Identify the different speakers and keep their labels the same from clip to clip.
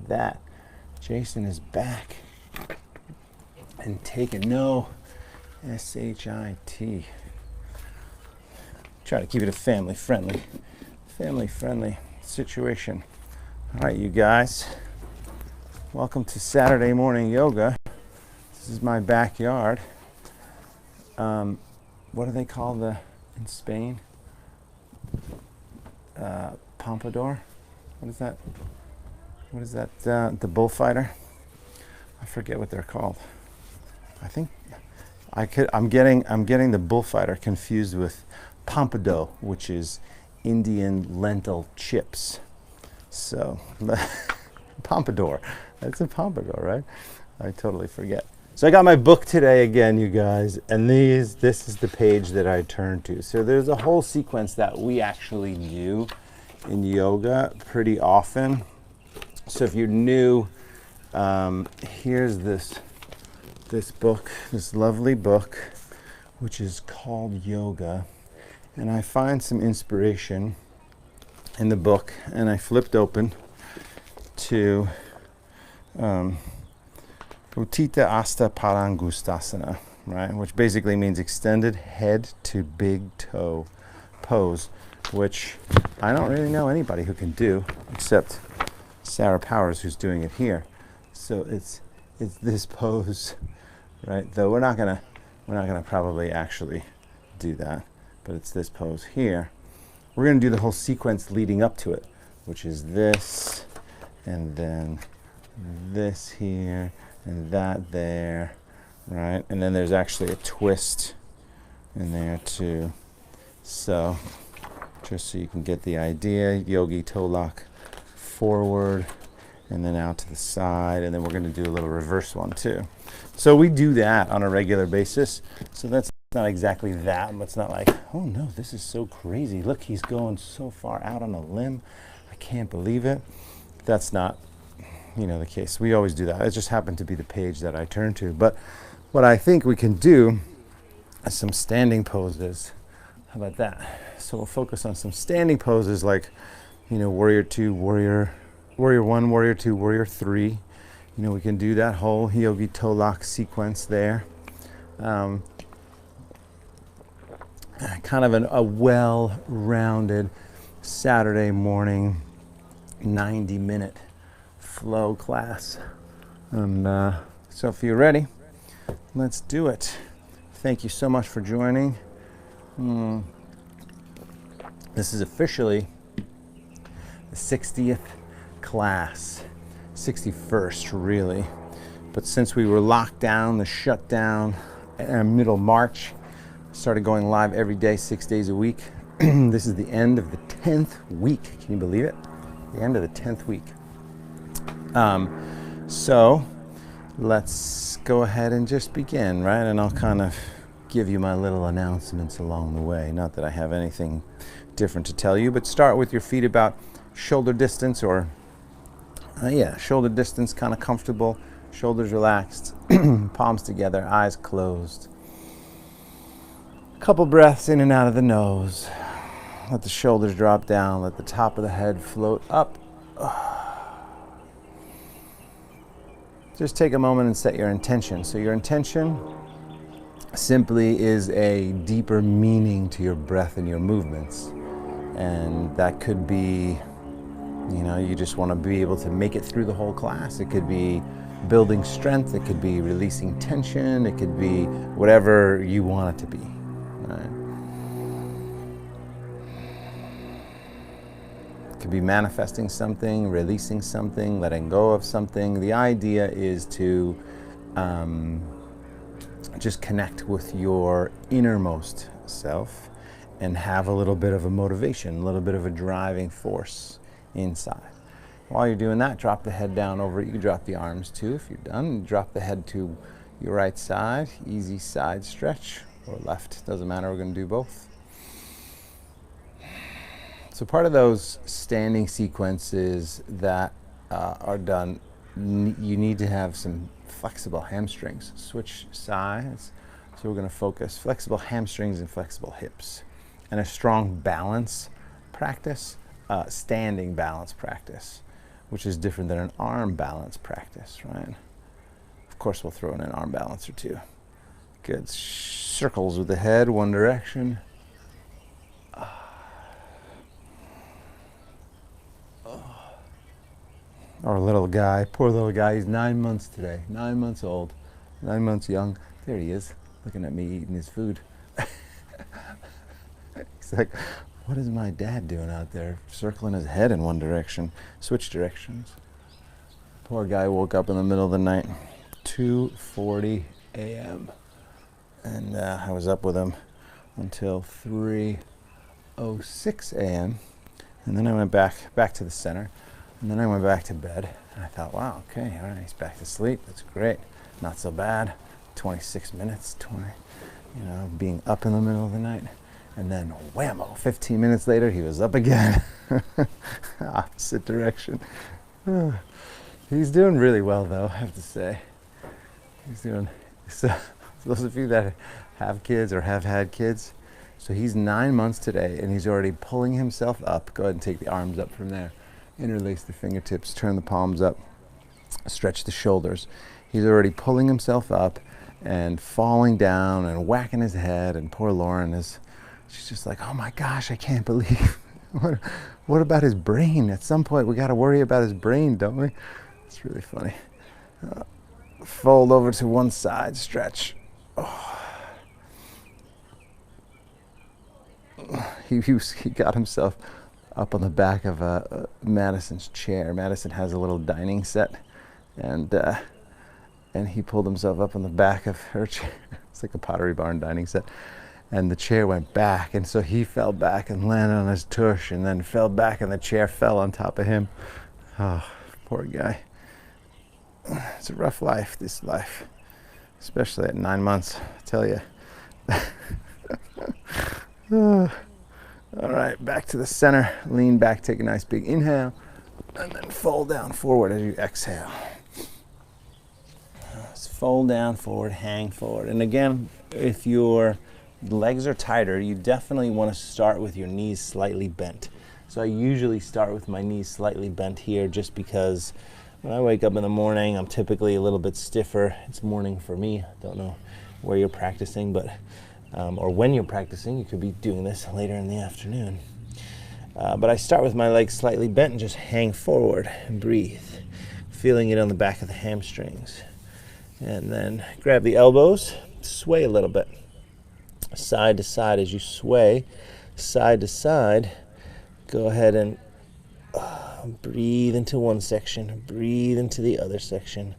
Speaker 1: that. Jason is back and taking no S-H-I-T. Try to keep it a family-friendly situation. All right, you guys. Welcome to Saturday morning yoga. This is my backyard. What do they call in Spain? Pompadour? What is that? The bullfighter? I forget what they're called. I think I'm getting the bullfighter confused with pompadour, which is Indian lentil chips. So pompadour. That's a pompadour, right? I totally forget. So I got my book today again, you guys, and this is the page that I turn to. So there's a whole sequence that we actually do in yoga pretty often. So if you're new, here's this book, this lovely book, which is called Yoga. And I find some inspiration in the book, and I flipped open to Utthita Hasta Padangusthasana, right? Which basically means extended head to big toe pose, which I don't really know anybody who can do except Sarah Powers, who's doing it here. So it's this pose, right? Though we're not gonna probably actually do that, but it's this pose here. We're gonna do the whole sequence leading up to it, which is this, and then this here, and that there, right? And then there's actually a twist in there too. So just so you can get the idea, yogi toe lock forward and then out to the side, and then we're going to do a little reverse one too. So we do that on a regular basis. So that's not exactly that. It's not like, oh no, this is so crazy. Look, he's going so far out on a limb. I can't believe it. That's not, the case. We always do that. It just happened to be the page that I turned to. But what I think we can do is some standing poses. How about that? So we'll focus on some standing poses like, warrior two, warrior one, warrior two, warrior three. We can do that whole yogi toe lock sequence there. Kind of a well-rounded Saturday morning 90-minute flow class. And so if you're ready, let's do it. Thank you so much for joining. This is officially the 60th class, 61st really. But since we were locked down, the shutdown, middle March, started going live every day, 6 days a week. This is the end of the 10th week. Can you believe it? The end of the 10th week. So let's go ahead and just begin, right? And I'll kind of give you my little announcements along the way. Not that I have anything different to tell you, but start with your feet about shoulder distance or, shoulder distance, kind of comfortable, shoulders relaxed, palms together, eyes closed. A couple breaths in and out of the nose. Let the shoulders drop down, let the top of the head float up. Just take a moment and set your intention. So your intention simply is a deeper meaning to your breath and your movements. And that could be, you just want to be able to make it through the whole class. It could be building strength. It could be releasing tension. It could be whatever you want it to be. Right? It could be manifesting something, releasing something, letting go of something. The idea is to just connect with your innermost self and have a little bit of a motivation, a little bit of a driving force inside. While you're doing that, drop the head down over it. You can drop the arms too if you're done. Drop the head to your right side, easy side stretch, or left, doesn't matter, we're going to do both. So part of those standing sequences that are done, you need to have some flexible hamstrings. Switch sides. So we're going to focus flexible hamstrings and flexible hips. And a strong balance practice, standing balance practice, which is different than an arm balance practice, right? Of course, we'll throw in an arm balance or two. Good. Circles with the head, one direction. Our little guy, poor little guy, he's 9 months today, 9 months old, 9 months young. There he is, looking at me eating his food. He's like, what is my dad doing out there? Circling his head in one direction, switch directions. Poor guy woke up in the middle of the night, 2:40 a.m. And I was up with him until 3:06 a.m. And then I went back to the center. And then I went back to bed, and I thought, wow, okay, all right, he's back to sleep. That's great. Not so bad. 26 minutes, being up in the middle of the night. And then, whammo, 15 minutes later, he was up again. Opposite direction. He's doing really well, though, I have to say. He's doing, so those of you that have kids or have had kids, so he's 9 months today, and he's already pulling himself up. Go ahead and take the arms up from there. Interlace the fingertips, turn the palms up, stretch the shoulders. He's already pulling himself up and falling down and whacking his head, and poor Lauren she's just like, oh my gosh, I can't believe. What about his brain? At some point we got to worry about his brain, don't we? It's really funny. Fold over to one side, stretch. Oh. He got himself up on the back of Madison's chair. Madison has a little dining set, and he pulled himself up on the back of her chair. It's like a Pottery Barn dining set. And the chair went back, and so he fell back and landed on his tush, and then fell back, and the chair fell on top of him. Oh, poor guy. It's a rough life, this life, especially at 9 months, I tell you. All right, back to the center. Lean back, take a nice big inhale, and then fold down forward as you exhale. Just fold down forward, hang forward. And again, if your legs are tighter, you definitely want to start with your knees slightly bent. So I usually start with my knees slightly bent here, just because when I wake up in the morning, I'm typically a little bit stiffer. It's morning for me. Don't know where you're practicing, but or when you're practicing, you could be doing this later in the afternoon. But I start with my legs slightly bent and just hang forward and breathe, feeling it on the back of the hamstrings. And then grab the elbows, sway a little bit, side to side. As you sway side to side, go ahead and breathe into one section, breathe into the other section.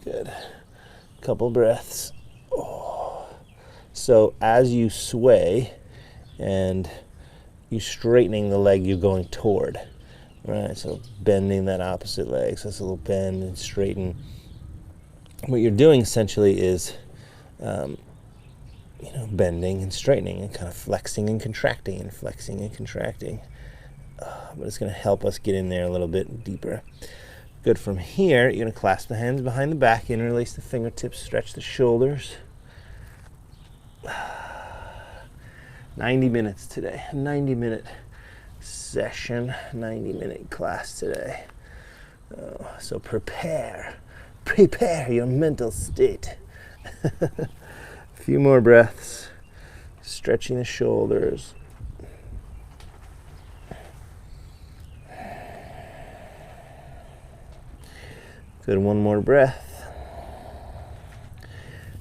Speaker 1: Good. Couple breaths. Oh. So as you sway and you straightening the leg you're going toward, right? So bending that opposite leg. So it's a little bend and straighten. What you're doing essentially is, bending and straightening and kind of flexing and contracting and flexing and contracting. But it's going to help us get in there a little bit deeper. Good. From here, you're going to clasp the hands behind the back, interlace the fingertips, stretch the shoulders. 90 minutes today, 90-minute session, 90-minute class today. So prepare your mental state. A few more breaths, stretching the shoulders. Good, one more breath.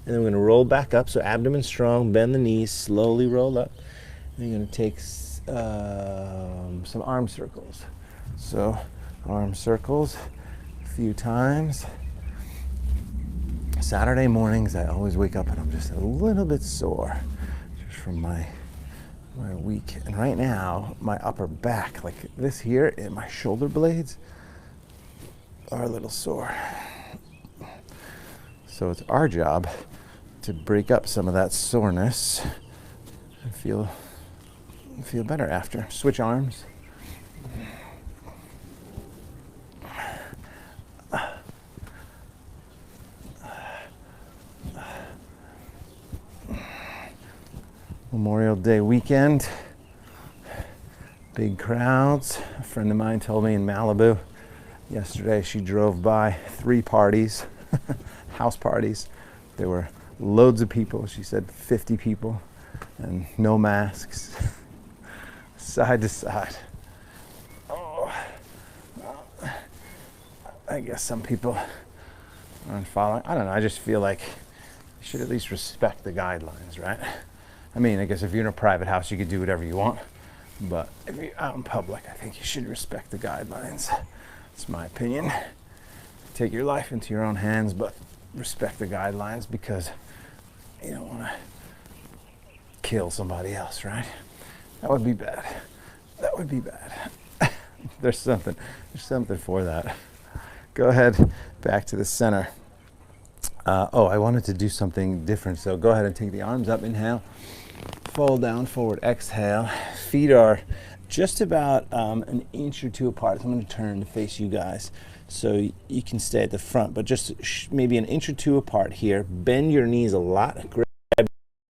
Speaker 1: And then we're going to roll back up, so abdomen strong, bend the knees, slowly roll up. And you're going to take some arm circles. So arm circles a few times. Saturday mornings, I always wake up and I'm just a little bit sore just from my week. And right now, my upper back, like this here, and my shoulder blades are a little sore. So it's our job to break up some of that soreness and feel better after. Switch arms. We'll Memorial Day weekend. Big crowds. A friend of mine told me in Malibu yesterday she drove by 3 parties, house parties. There were loads of people. She said 50 people and no masks, side to side. Oh, well, I guess some people aren't following. I don't know. I just feel like you should at least respect the guidelines, right? I mean, I guess if you're in a private house, you could do whatever you want. But if you're out in public, I think you should respect the guidelines. That's my opinion. Take your life into your own hands, but respect the guidelines because you don't want to kill somebody else, right? That would be bad. That would be bad. There's something for that. Go ahead, back to the center. I wanted to do something different, so go ahead and take the arms up, inhale. Fold down, forward, exhale. Feet are just about an inch or 2 apart. So I'm going to turn to face you guys so you can stay at the front, but just maybe an inch or 2 apart here. Bend your knees a lot. Grab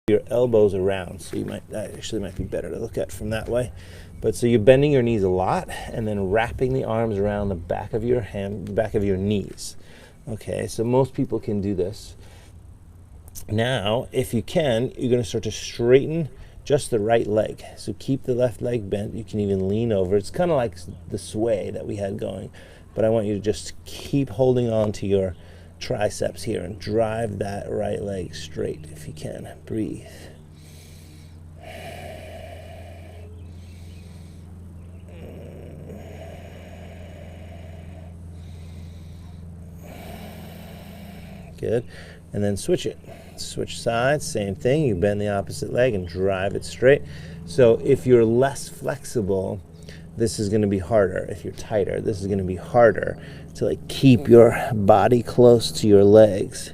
Speaker 1: your elbows around. So that actually might be better to look at from that way. But so you're bending your knees a lot and then wrapping the arms around the back of your back of your knees. Okay, so most people can do this. Now, if you can, you're going to start to straighten just the right leg. So keep the left leg bent. You can even lean over. It's kind of like the sway that we had going. But I want you to just keep holding on to your triceps here and drive that right leg straight if you can. Breathe. Good. And then switch it. Switch sides, same thing. You bend the opposite leg and drive it straight. So if you're less flexible, this is going to be harder. If you're tighter, this is going to be harder to like keep your body close to your legs.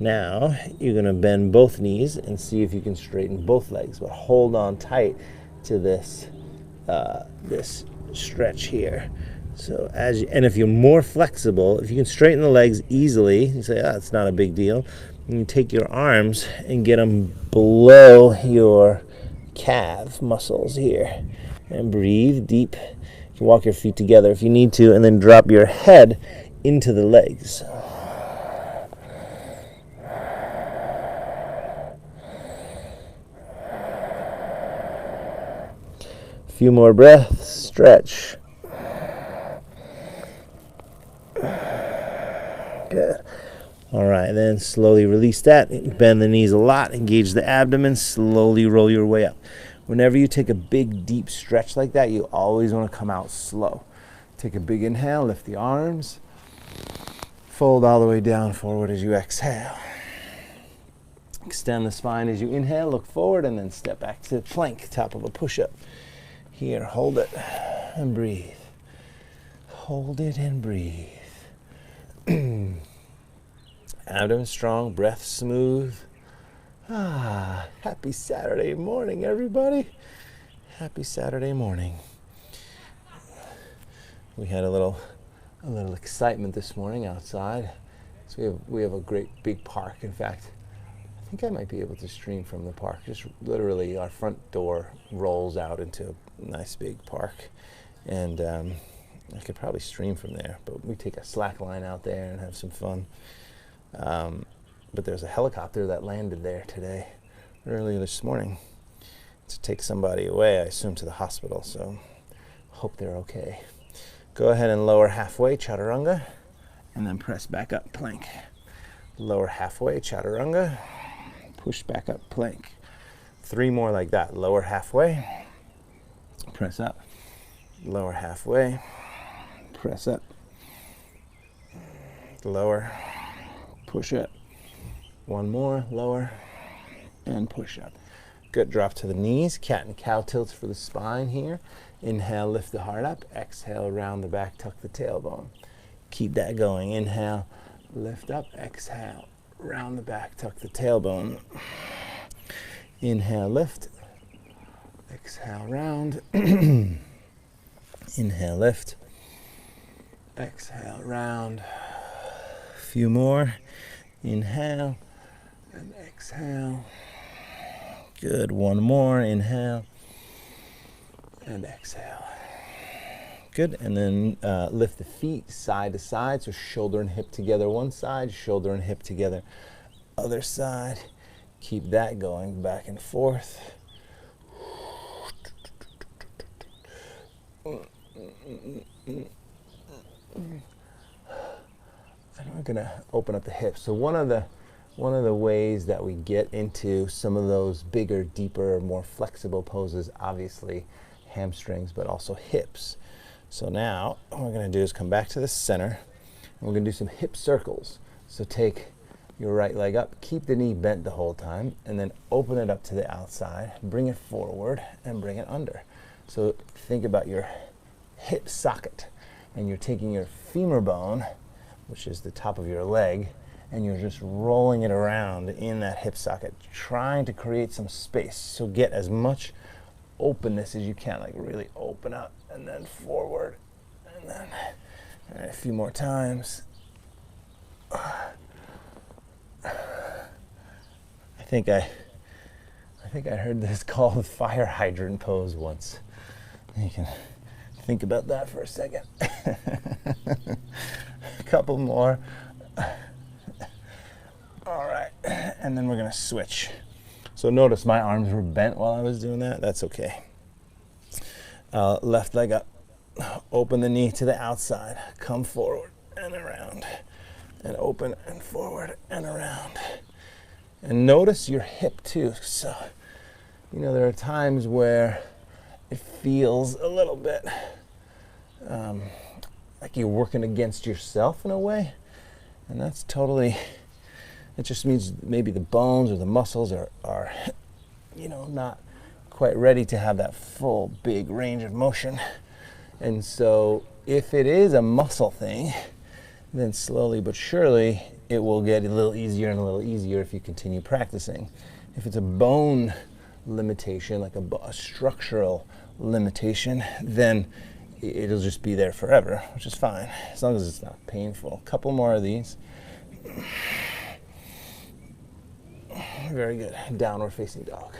Speaker 1: Now you're going to bend both knees and see if you can straighten both legs, but hold on tight to this this stretch here. So and if you're more flexible, if you can straighten the legs easily, you say, it's not a big deal. You take your arms and get them below your calf muscles here. And breathe deep. You can walk your feet together if you need to, and then drop your head into the legs. A few more breaths. Stretch. Good. All right, then slowly release that. Bend the knees a lot. Engage the abdomen. Slowly roll your way up. Whenever you take a big, deep stretch like that, you always want to come out slow. Take a big inhale. Lift the arms. Fold all the way down forward as you exhale. Extend the spine as you inhale. Look forward and then step back to plank, top of a push-up. Here, hold it and breathe. Hold it and breathe. Abdomen strong, breath smooth. Happy Saturday morning, everybody. Happy Saturday morning. We had a little excitement this morning outside. So we have a great big park. In fact, I think I might be able to stream from the park. Just literally our front door rolls out into a nice big park. And I could probably stream from there, but we take a slack line out there and have some fun. But there's a helicopter that landed there today, earlier this morning, to take somebody away, I assume to the hospital, so hope they're okay. Go ahead and lower halfway, chaturanga, and then press back up, plank. Lower halfway, chaturanga, push back up, plank. 3 more like that. Lower halfway, press up. Lower halfway, press up. Lower, push up. 1 more, lower, and push up. Good, drop to the knees. Cat and cow tilts for the spine here. Inhale, lift the heart up. Exhale, round the back, tuck the tailbone. Keep that going. Inhale, lift up. Exhale, round the back, tuck the tailbone. Inhale, lift. Exhale, round. Inhale, lift. Exhale, round. A few more. Inhale and exhale. Good, one more, inhale, and exhale. Good, and then lift the feet side to side, so shoulder and hip together one side, shoulder and hip together other side. Keep that going back and forth. And we're gonna open up the hips. So one of the ways that we get into some of those bigger, deeper, more flexible poses, obviously hamstrings, but also hips. So now what we're going to do is come back to the center, and we're going to do some hip circles. So take your right leg up, keep the knee bent the whole time, and then open it up to the outside, bring it forward, and bring it under. So think about your hip socket, and you're taking your femur bone, which is the top of your leg, and you're just rolling it around in that hip socket, trying to create some space. So get as much openness as you can, like really open up, and then forward, and then a few more times. I think I heard this called fire hydrant pose once. You can think about that for a second. A couple more. All right, and then we're gonna switch. So notice my arms were bent while I was doing that. That's okay. Left leg up, open the knee to the outside, come forward and around, and open and forward and around. And notice your hip too. So, there are times where it feels a little bit like you're working against yourself in a way, and that's totally, it just means maybe the bones or the muscles are not quite ready to have that full big range of motion. And so if it is a muscle thing, then slowly but surely it will get a little easier and a little easier if you continue practicing. If it's a bone limitation, like a structural limitation, then it'll just be there forever, which is fine, as long as it's not painful. A couple more of these. Very good. Downward facing dog.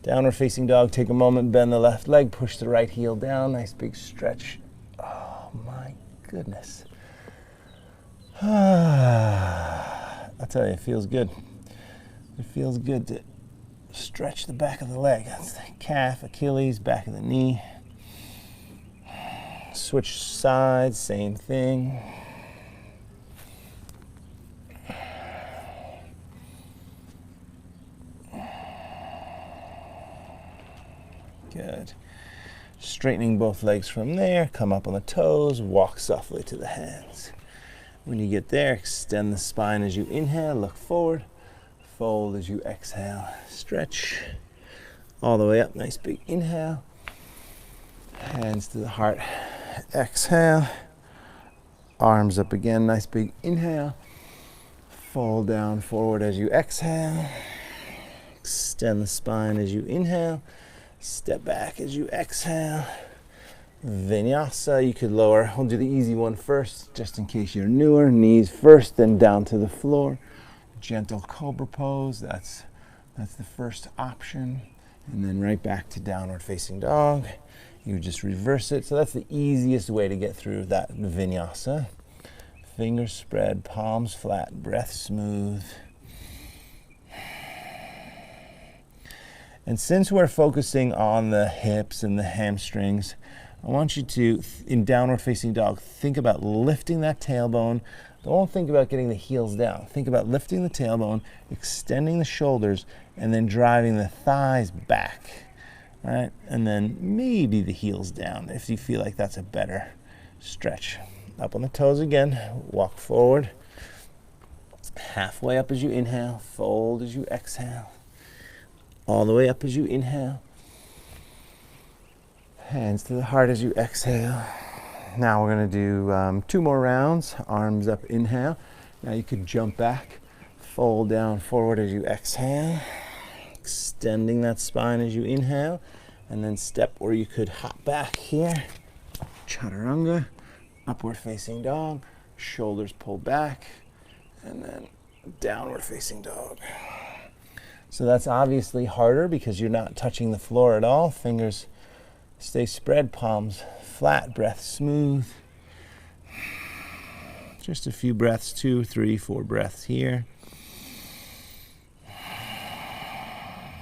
Speaker 1: Downward facing dog, take a moment, bend the left leg, push the right heel down, nice big stretch. Oh my goodness. I'll tell you, it feels good. It feels good to stretch the back of the leg. That's the calf, Achilles, back of the knee. Switch sides, same thing. Good. Straightening both legs from there, come up on the toes, walk softly to the hands. When you get there, extend the spine as you inhale, look forward, fold as you exhale, stretch all the way up, nice big inhale, hands to the heart, exhale, arms up again, nice big inhale, fold down forward as you exhale, extend the spine as you inhale, step back as you exhale. Vinyasa, you could lower. We'll do the easy one first, just in case you're newer. Knees first, then down to the floor. Gentle cobra pose, that's the first option. And then right back to downward facing dog. You just reverse it. So that's the easiest way to get through that vinyasa. Fingers spread, palms flat, breath smooth. And since we're focusing on the hips and the hamstrings, I want you to, in downward facing dog, think about lifting that tailbone. Don't think about getting the heels down. Think about lifting the tailbone, extending the shoulders, and then driving the thighs back, right? And then maybe the heels down if you feel like that's a better stretch. Up on the toes again, walk forward. Halfway up as you inhale, fold as you exhale. All the way up as you inhale. Hands to the heart as you exhale. Now we're going to do 2 more rounds. Arms up, inhale. Now you could jump back, fold down forward as you exhale. Extending that spine as you inhale. And then step where you could hop back here. Chaturanga, upward facing dog. Shoulders pull back. And then downward facing dog. So that's obviously harder because you're not touching the floor at all. Fingers stay spread, palms flat, breath smooth. Just a few breaths, 2, 3, 4 breaths here.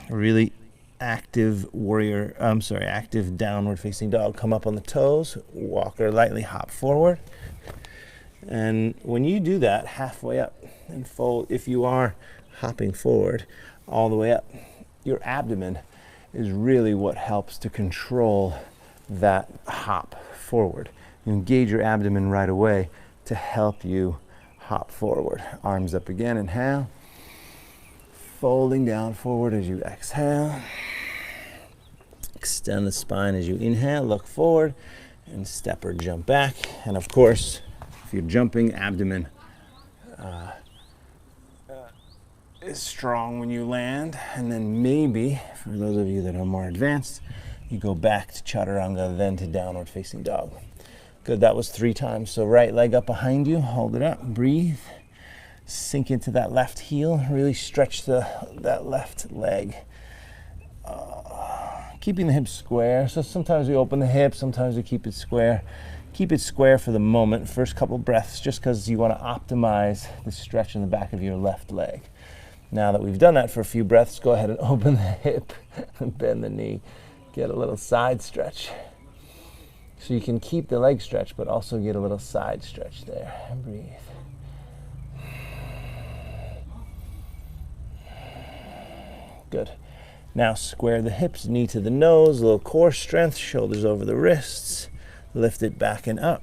Speaker 1: Really active active downward facing dog. Come up on the toes, walk or lightly hop forward. And when you do that, halfway up and fold, if you are hopping forward all the way up, your abdomen is really what helps to control that hop forward. You engage your abdomen right away to help you hop forward. Arms up again, inhale. Folding down forward as you exhale. Extend the spine as you inhale, look forward, and step or jump back. And of course, if you're jumping, abdomen is strong when you land. And then maybe, for those of you that are more advanced, you go back to chaturanga, then to downward facing dog. Good, that was 3 times. So right leg up behind you, hold it up, breathe. Sink into that left heel, really stretch that left leg. Keeping the hips square. So sometimes we open the hips, sometimes we keep it square. Keep it square for the moment, first couple breaths, just because you want to optimize the stretch in the back of your left leg. Now that we've done that for a few breaths, go ahead and open the hip and bend the knee. Get a little side stretch. So you can keep the leg stretch, but also get a little side stretch there. And breathe. Good. Now square the hips, knee to the nose, a little core strength, shoulders over the wrists. Lift it back and up.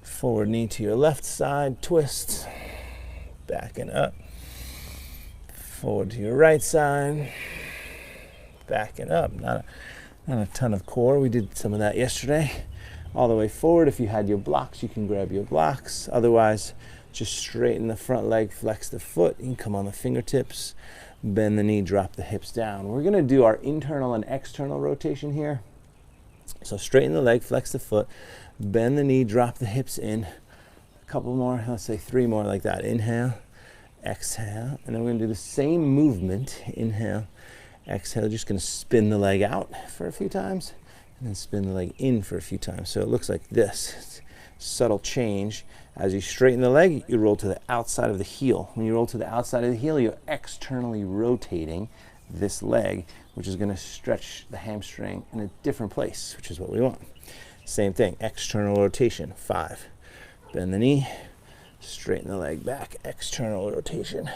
Speaker 1: Forward knee to your left side, twist. Back and up. Forward to your right side. Back and up. Not a ton of core. We did some of that yesterday. All the way forward. If you had your blocks, you can grab your blocks. Otherwise, just straighten the front leg, flex the foot. You can come on the fingertips. Bend the knee, drop the hips down. We're going to do our internal and external rotation here. So straighten the leg, flex the foot, bend the knee, drop the hips in. A couple more, let's say 3 more like that. Inhale, exhale, and then we're going to do the same movement. Inhale, exhale, just going to spin the leg out for a few times and then spin the leg in for a few times. So it looks like this. Subtle change. As you straighten the leg, you roll to the outside of the heel. When you roll to the outside of the heel, you're externally rotating this leg, which is going to stretch the hamstring in a different place, which is what we want. Same thing, external rotation. 5. Bend the knee, straighten the leg back, external rotation.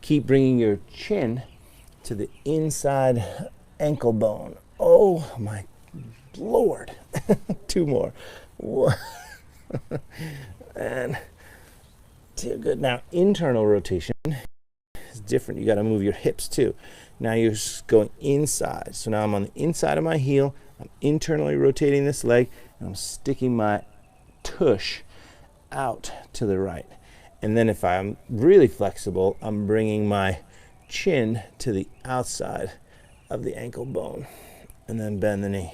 Speaker 1: Keep bringing your chin to the inside ankle bone. Oh my Lord. 2 more. 1. And 2, good. Now internal rotation is different. You got to move your hips too. Now you're going inside. So now I'm on the inside of my heel. I'm internally rotating this leg, and I'm sticking my tush out to the right. And then if I'm really flexible, I'm bringing my chin to the outside of the ankle bone, and then bend the knee.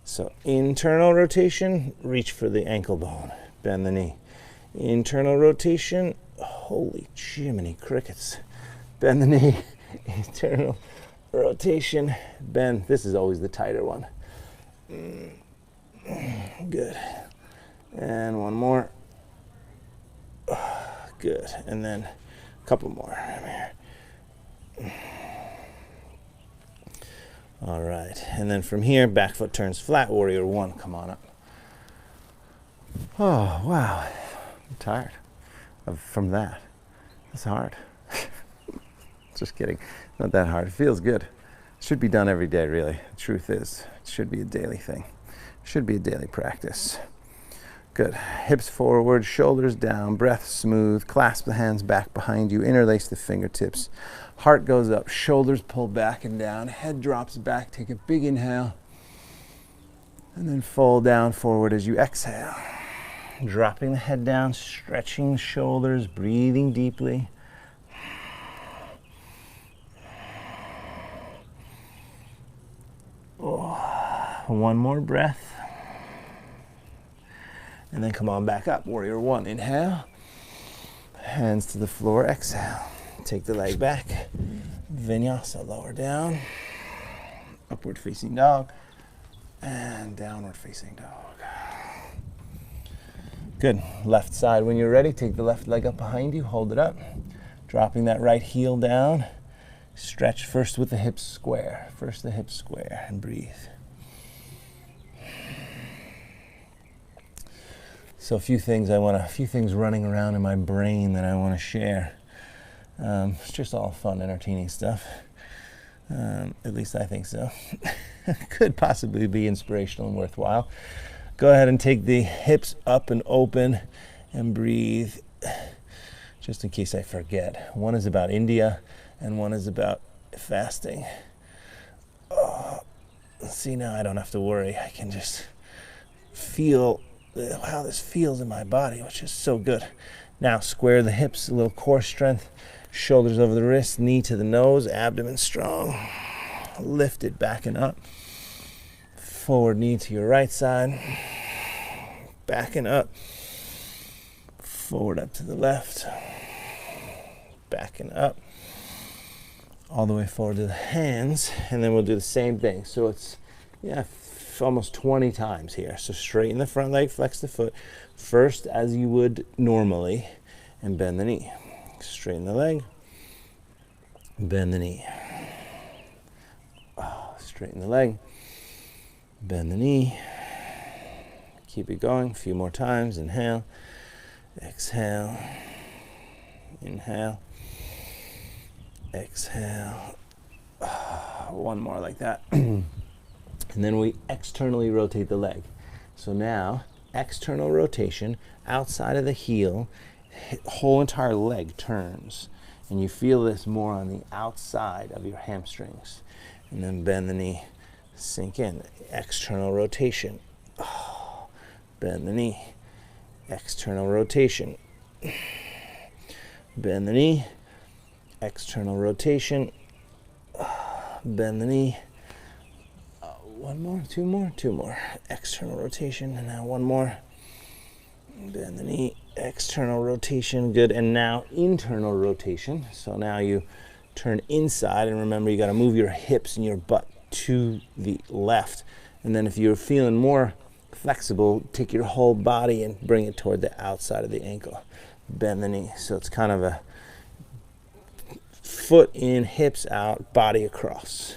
Speaker 1: So internal rotation, reach for the ankle bone, bend the knee. Internal rotation, holy Jiminy crickets, bend the knee. Internal rotation, bend. This is always the tighter one. Good. And 1 more. Good. And then a couple more. All right. And then from here, back foot turns flat, warrior 1. Come on up. Oh, wow. I'm tired from that. That's hard. Just kidding. Not that hard. It feels good. It should be done every day, really. The truth is, it should be a daily thing. It should be a daily practice. Good. Hips forward, shoulders down, breath smooth. Clasp the hands back behind you. Interlace the fingertips. Heart goes up, shoulders pull back and down. Head drops back. Take a big inhale. And then fold down forward as you exhale. Dropping the head down, stretching the shoulders, breathing deeply. Oh, 1 more breath. And then come on back up. Warrior 1. Inhale. Hands to the floor. Exhale. Take the leg back. vinyasa, lower down, upward facing dog, and downward facing dog. Good. Left side. When you're ready, take the left leg up behind you, hold it up, dropping that right heel down. Stretch first with the hips square. First the hips square, and breathe. So a few things running around in my brain that I want to share. It's just all fun, entertaining stuff. At least I think so. Could possibly be inspirational and worthwhile. Go ahead and take the hips up and open and breathe, just in case I forget. One is about India and one is about fasting. Oh, see, now I don't have to worry. I can just feel how this feels in my body, which is so good. Now square the hips, a little core strength. Shoulders over the wrist, knee to the nose, abdomen strong. Lift it, backing up. Forward knee to your right side. Backing up. Forward up to the left. Backing up. All the way forward to the hands. And then we'll do the same thing. So it's, almost 20 times here. So straighten the front leg, flex the foot. First, as you would normally, and bend the knee. Straighten the leg, bend the knee. Straighten the leg, bend the knee. Keep it going. A few more times. Inhale, exhale, inhale, exhale. One more like that. And then we externally rotate the leg. So now, external rotation outside of the heel. Whole entire leg turns, and you feel this more on the outside of your hamstrings. And then bend the knee, sink in. External rotation. Bend the knee. External rotation. Bend the knee. External rotation. Bend the knee. One more, two more. External rotation, and now one more. Bend the knee. External rotation, good. And now internal rotation. So now you turn inside, and remember you got to move your hips and your butt to the left. And then if you're feeling more flexible, take your whole body and bring it toward the outside of the ankle. Bend the knee. So it's kind of a foot in, hips out, body across.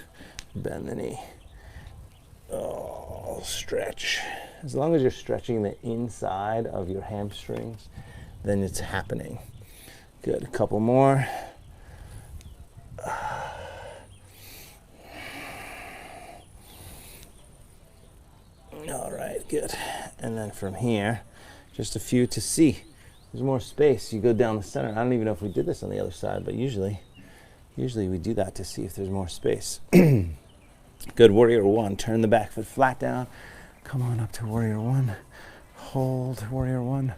Speaker 1: Bend the knee. Oh, stretch. As long as you're stretching the inside of your hamstrings, then it's happening. Good. A couple more. All right, good. And then from here, just a few to see. There's more space. You go down the center. I don't even know if we did this on the other side, but usually we do that to see if there's more space. Good. Warrior one. Turn the back foot flat down. Come on up to warrior one. Hold warrior one.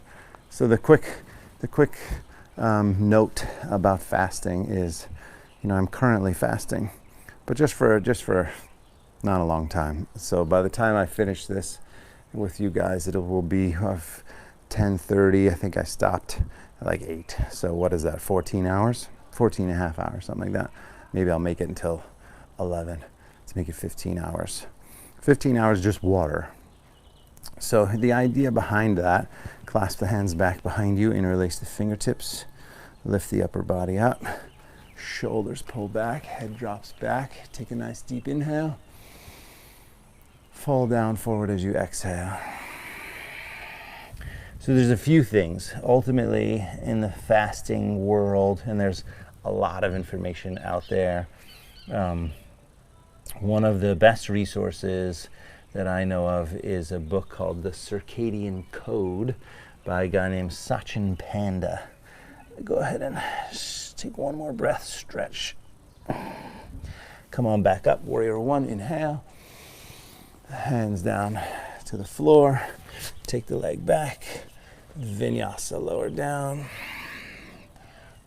Speaker 1: So the quick note about fasting is, I'm currently fasting, but just for not a long time. So by the time I finish this with you guys, it will be 10:30. I think I stopped at like 8. So what is that? 14 hours? 14 and a half hours, something like that. Maybe I'll make it until 11. Let's make it 15 hours. 15 hours just water. So the idea behind that, clasp the hands back behind you, interlace the fingertips, lift the upper body up, shoulders pull back, head drops back, take a nice deep inhale, fall down forward as you exhale. So there's a few things ultimately in the fasting world, and there's a lot of information out there. One of the best resources that I know of is a book called The Circadian Code by a guy named Sachin Panda. Go ahead and just take one more breath, stretch. Come on back up, warrior one, inhale. Hands down to the floor. Take the leg back. Vinyasa, lower down.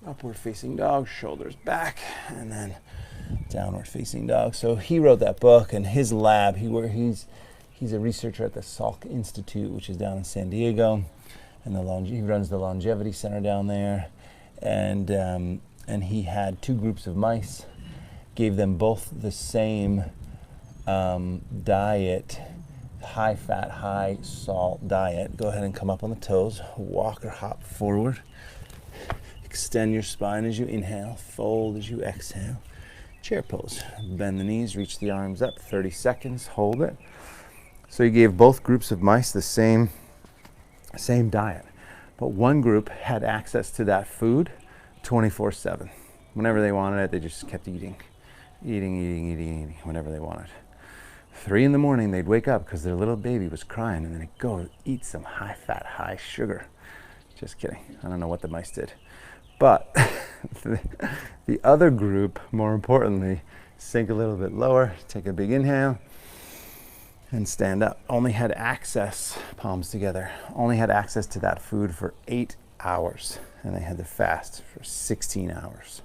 Speaker 1: Upward facing dog, shoulders back, and then downward facing dog. So he wrote that book, and his lab, he's a researcher at the Salk Institute, which is down in San Diego, and he runs the Longevity Center down there. And he had 2 groups of mice, gave them both the same diet, high fat, high salt diet. Go ahead and come up on the toes, walk or hop forward. Extend your spine as you inhale, fold as you exhale. Chair pose. Bend the knees, reach the arms up, 30 seconds, hold it. So you gave both groups of mice the same diet, but one group had access to that food 24/7. Whenever they wanted it, they just kept eating whenever they wanted. 3 in the morning, they'd wake up because their little baby was crying, and then they'd go eat some high fat, high sugar. Just kidding. I don't know what the mice did. But the other group, more importantly, sink a little bit lower, take a big inhale, and stand up. Only had access, palms together, only had access to that food for 8 hours, and they had to fast for 16 hours.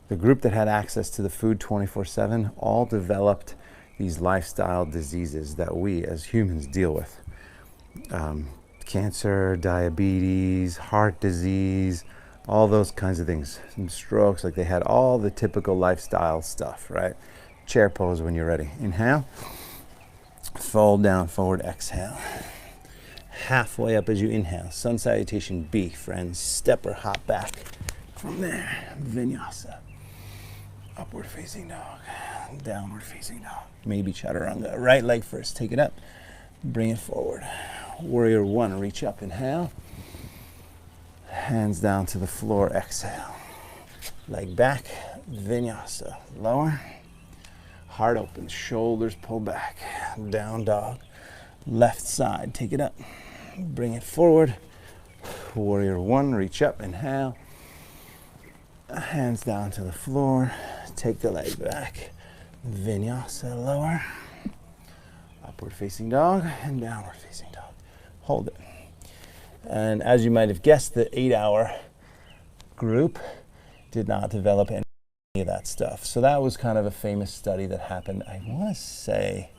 Speaker 1: The group that had access to the food 24/7 all developed these lifestyle diseases that we as humans deal with. Cancer, diabetes, heart disease, all those kinds of things. Some strokes, like they had all the typical lifestyle stuff, right? Chair pose when you're ready. Inhale, fold down, forward, exhale. Halfway up as you inhale. Sun salutation B, friends. Step or hop back. From there, vinyasa. Upward facing dog, downward facing dog. Maybe chaturanga. Right leg first, take it up. Bring it forward. Warrior one, reach up, inhale. Hands down to the floor, exhale. Leg back, vinyasa. Lower. Heart open, shoulders pull back. Down dog. Left side, take it up. Bring it forward. Warrior one, reach up, inhale. Hands down to the floor. Take the leg back. Vinyasa, lower. Upward facing dog and downward facing dog. Hold it. And as you might have guessed, the 8-hour group did not develop any of that stuff. So that was kind of a famous study that happened, I want to say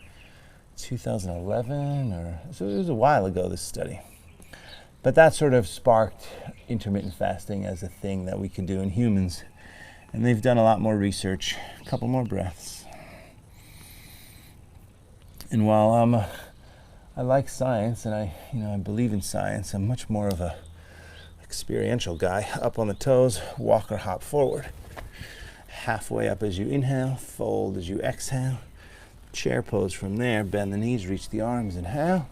Speaker 1: 2011, or so it was a while ago, this study. But that sort of sparked intermittent fasting as a thing that we could do in humans. And they've done a lot more research. A couple more breaths. And while I like science and I believe in science, I'm much more of a experiential guy. Up on the toes, walk or hop forward. Halfway up as you inhale, fold as you exhale. Chair pose from there, bend the knees, reach the arms, inhale.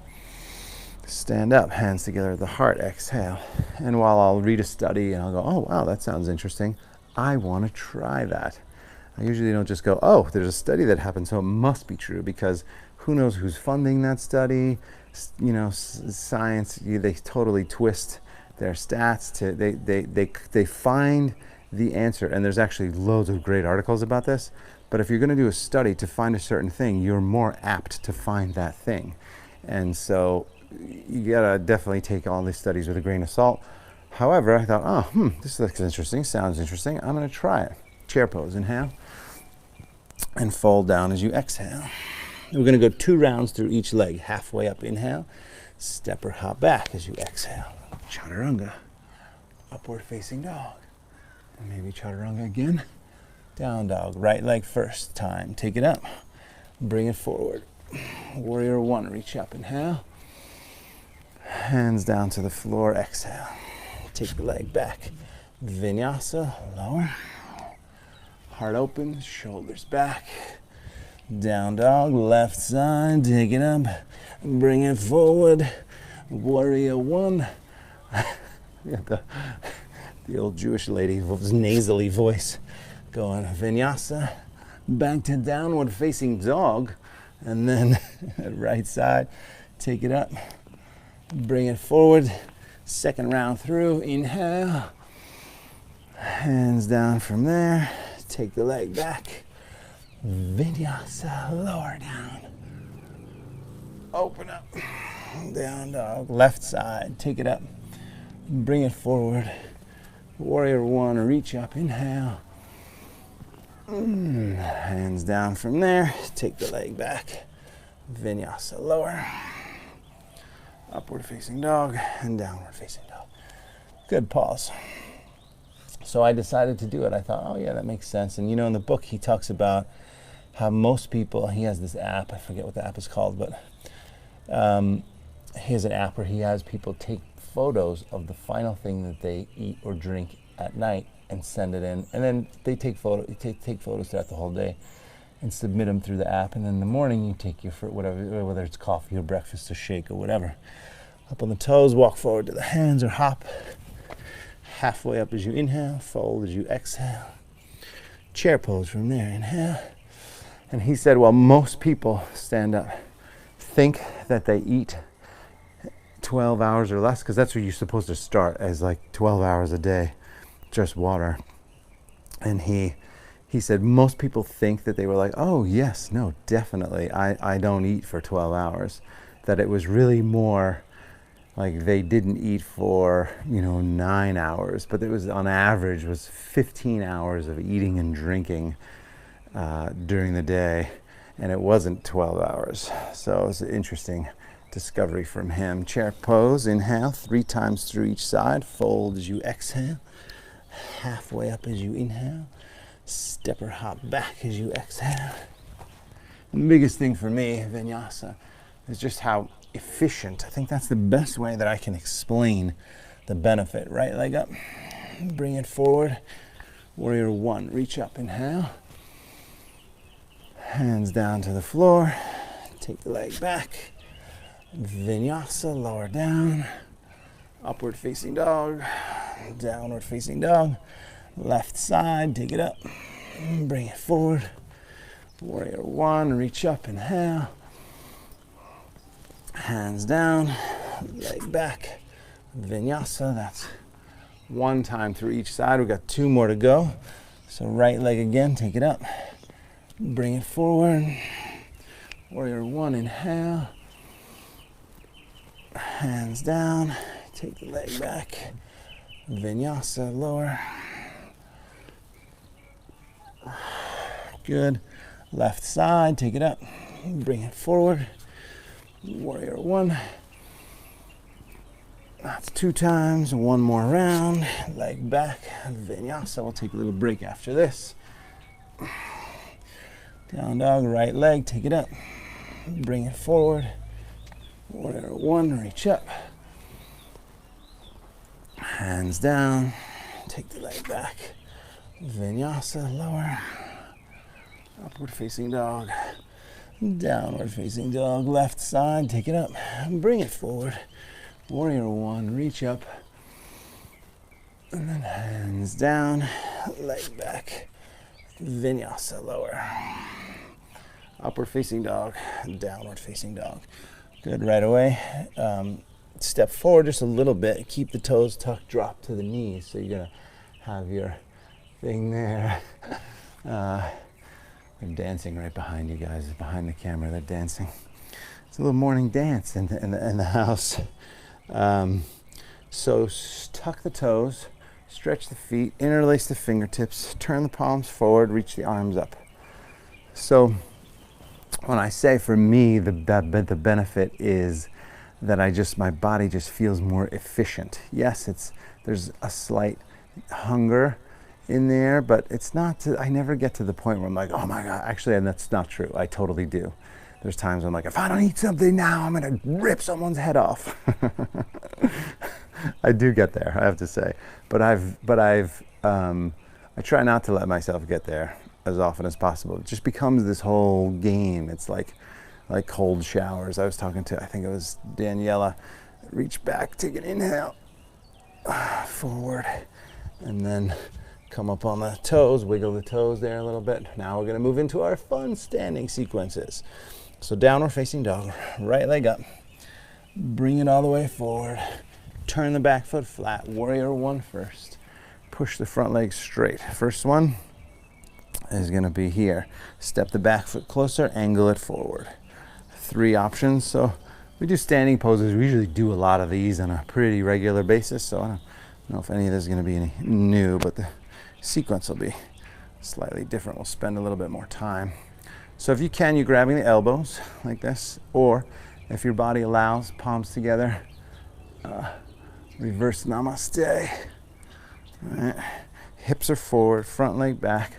Speaker 1: Stand up, hands together at the heart, exhale. And while I'll read a study and I'll go, oh wow, that sounds interesting, I want to try that. I usually don't just go, oh, there's a study that happened, so it must be true, because who knows who's funding that study. You know, science, they totally twist their stats to, they find the answer, and there's actually loads of great articles about this. But if you're going to do a study to find a certain thing, you're more apt to find that thing. And so you gotta definitely take all these studies with a grain of salt. However, I thought, this looks interesting, sounds interesting, I'm gonna try it. Chair pose, inhale, and fold down as you exhale. We're gonna go 2 rounds through each leg. Halfway up, inhale, step or hop back as you exhale. Chaturanga, upward facing dog. And maybe chaturanga again. Down dog, right leg first time. Take it up, bring it forward. Warrior one, reach up, inhale. Hands down to the floor, exhale. Take the leg back. Vinyasa, lower. Heart open, shoulders back. Down dog, left side, take it up. Bring it forward. Warrior one. The old Jewish lady with his nasally voice going vinyasa. Back to downward facing dog. And then right side, take it up. Bring it forward. Second round through. Inhale. Hands down from there. Take the leg back. Vinyasa. Lower down. Open up. Down dog. Left side. Take it up. Bring it forward. Warrior one. Reach up. Inhale. Hands down from there. Take the leg back. Vinyasa. Lower. Upward facing dog and downward facing dog. Good, pause. So I decided to do it. I thought, oh yeah, that makes sense. And you know, in the book, he talks about how most people, he has this app, I forget what the app is called, but he has an app where he has people take photos of the final thing that they eat or drink at night and send it in. And then they take photos throughout the whole day and submit them through the app. And then in the morning, you take your fruit, whatever, whether it's coffee or breakfast or shake or whatever. Up on the toes, walk forward to the hands or hop. Halfway up as you inhale, fold as you exhale. Chair pose from there, inhale. And he said, well, most people stand up, think that they eat 12 hours or less, because that's where you're supposed to start, as like 12 hours a day, just water. And he said most people think that they were like, oh yes, no, definitely, I don't eat for 12 hours. That it was really more like they didn't eat for, 9 hours, but it was on average was 15 hours of eating and drinking during the day, and it wasn't 12 hours. So it was an interesting discovery from him. Chair pose, inhale 3 times through each side, fold as you exhale, halfway up as you inhale, step or hop back as you exhale. The biggest thing for me, vinyasa, is just how efficient. I think that's the best way that I can explain the benefit. Right leg up, bring it forward, warrior 1, reach up, inhale, hands down to the floor, take the leg back, vinyasa, lower down, upward facing dog, downward facing dog, left side, take it up, bring it forward, warrior 1, reach up, inhale, hands down, leg back, vinyasa. That's 1 time through each side. We've got 2 more to go. So right leg again, take it up, bring it forward, warrior 1, inhale, hands down, take the leg back, vinyasa, lower. Good. Left side, take it up, bring it forward, warrior 1. That's 2 times, 1 more round, leg back, vinyasa. We'll take a little break after this. Down dog, right leg, take it up, bring it forward, warrior 1, reach up, hands down, take the leg back, vinyasa, lower, upward facing dog, downward facing dog, left side, take it up, bring it forward, warrior 1, reach up, and then hands down, leg back, vinyasa, lower, upward facing dog, downward facing dog. Good. Right away, step forward just a little bit, keep the toes tucked, drop to the knees, so you're gonna have your thing there. They're dancing right behind you guys, behind the camera. They're dancing. It's a little morning dance in the house. So tuck the toes, stretch the feet, interlace the fingertips, turn the palms forward, reach the arms up. So when I say for me the benefit is that my body just feels more efficient. Yes, there's a slight hunger in there, but it's not I never get to the point where I'm like, oh my God, actually, and that's not true. I totally do. There's times I'm like, if I don't eat something now, I'm gonna rip someone's head off. I do get there, I have to say, but I try not to let myself get there as often as possible. It just becomes this whole game. It's like cold showers. I was talking to, I think it was Daniela. Reach back, take an inhale, forward, and then come up on the toes, wiggle the toes there a little bit. Now we're gonna move into our fun standing sequences. So downward facing dog, right leg up, bring it all the way forward, turn the back foot flat, warrior 1 first, push the front leg straight. First one is gonna be here. Step the back foot closer, angle it forward. 3 options. So we do standing poses. We usually do a lot of these on a pretty regular basis, so I don't know if any of this is gonna be any new, but the sequence will be slightly different. We'll spend a little bit more time. So if you can, you're grabbing the elbows like this, or if your body allows, palms together, reverse namaste. All right. hips are forward, front leg back.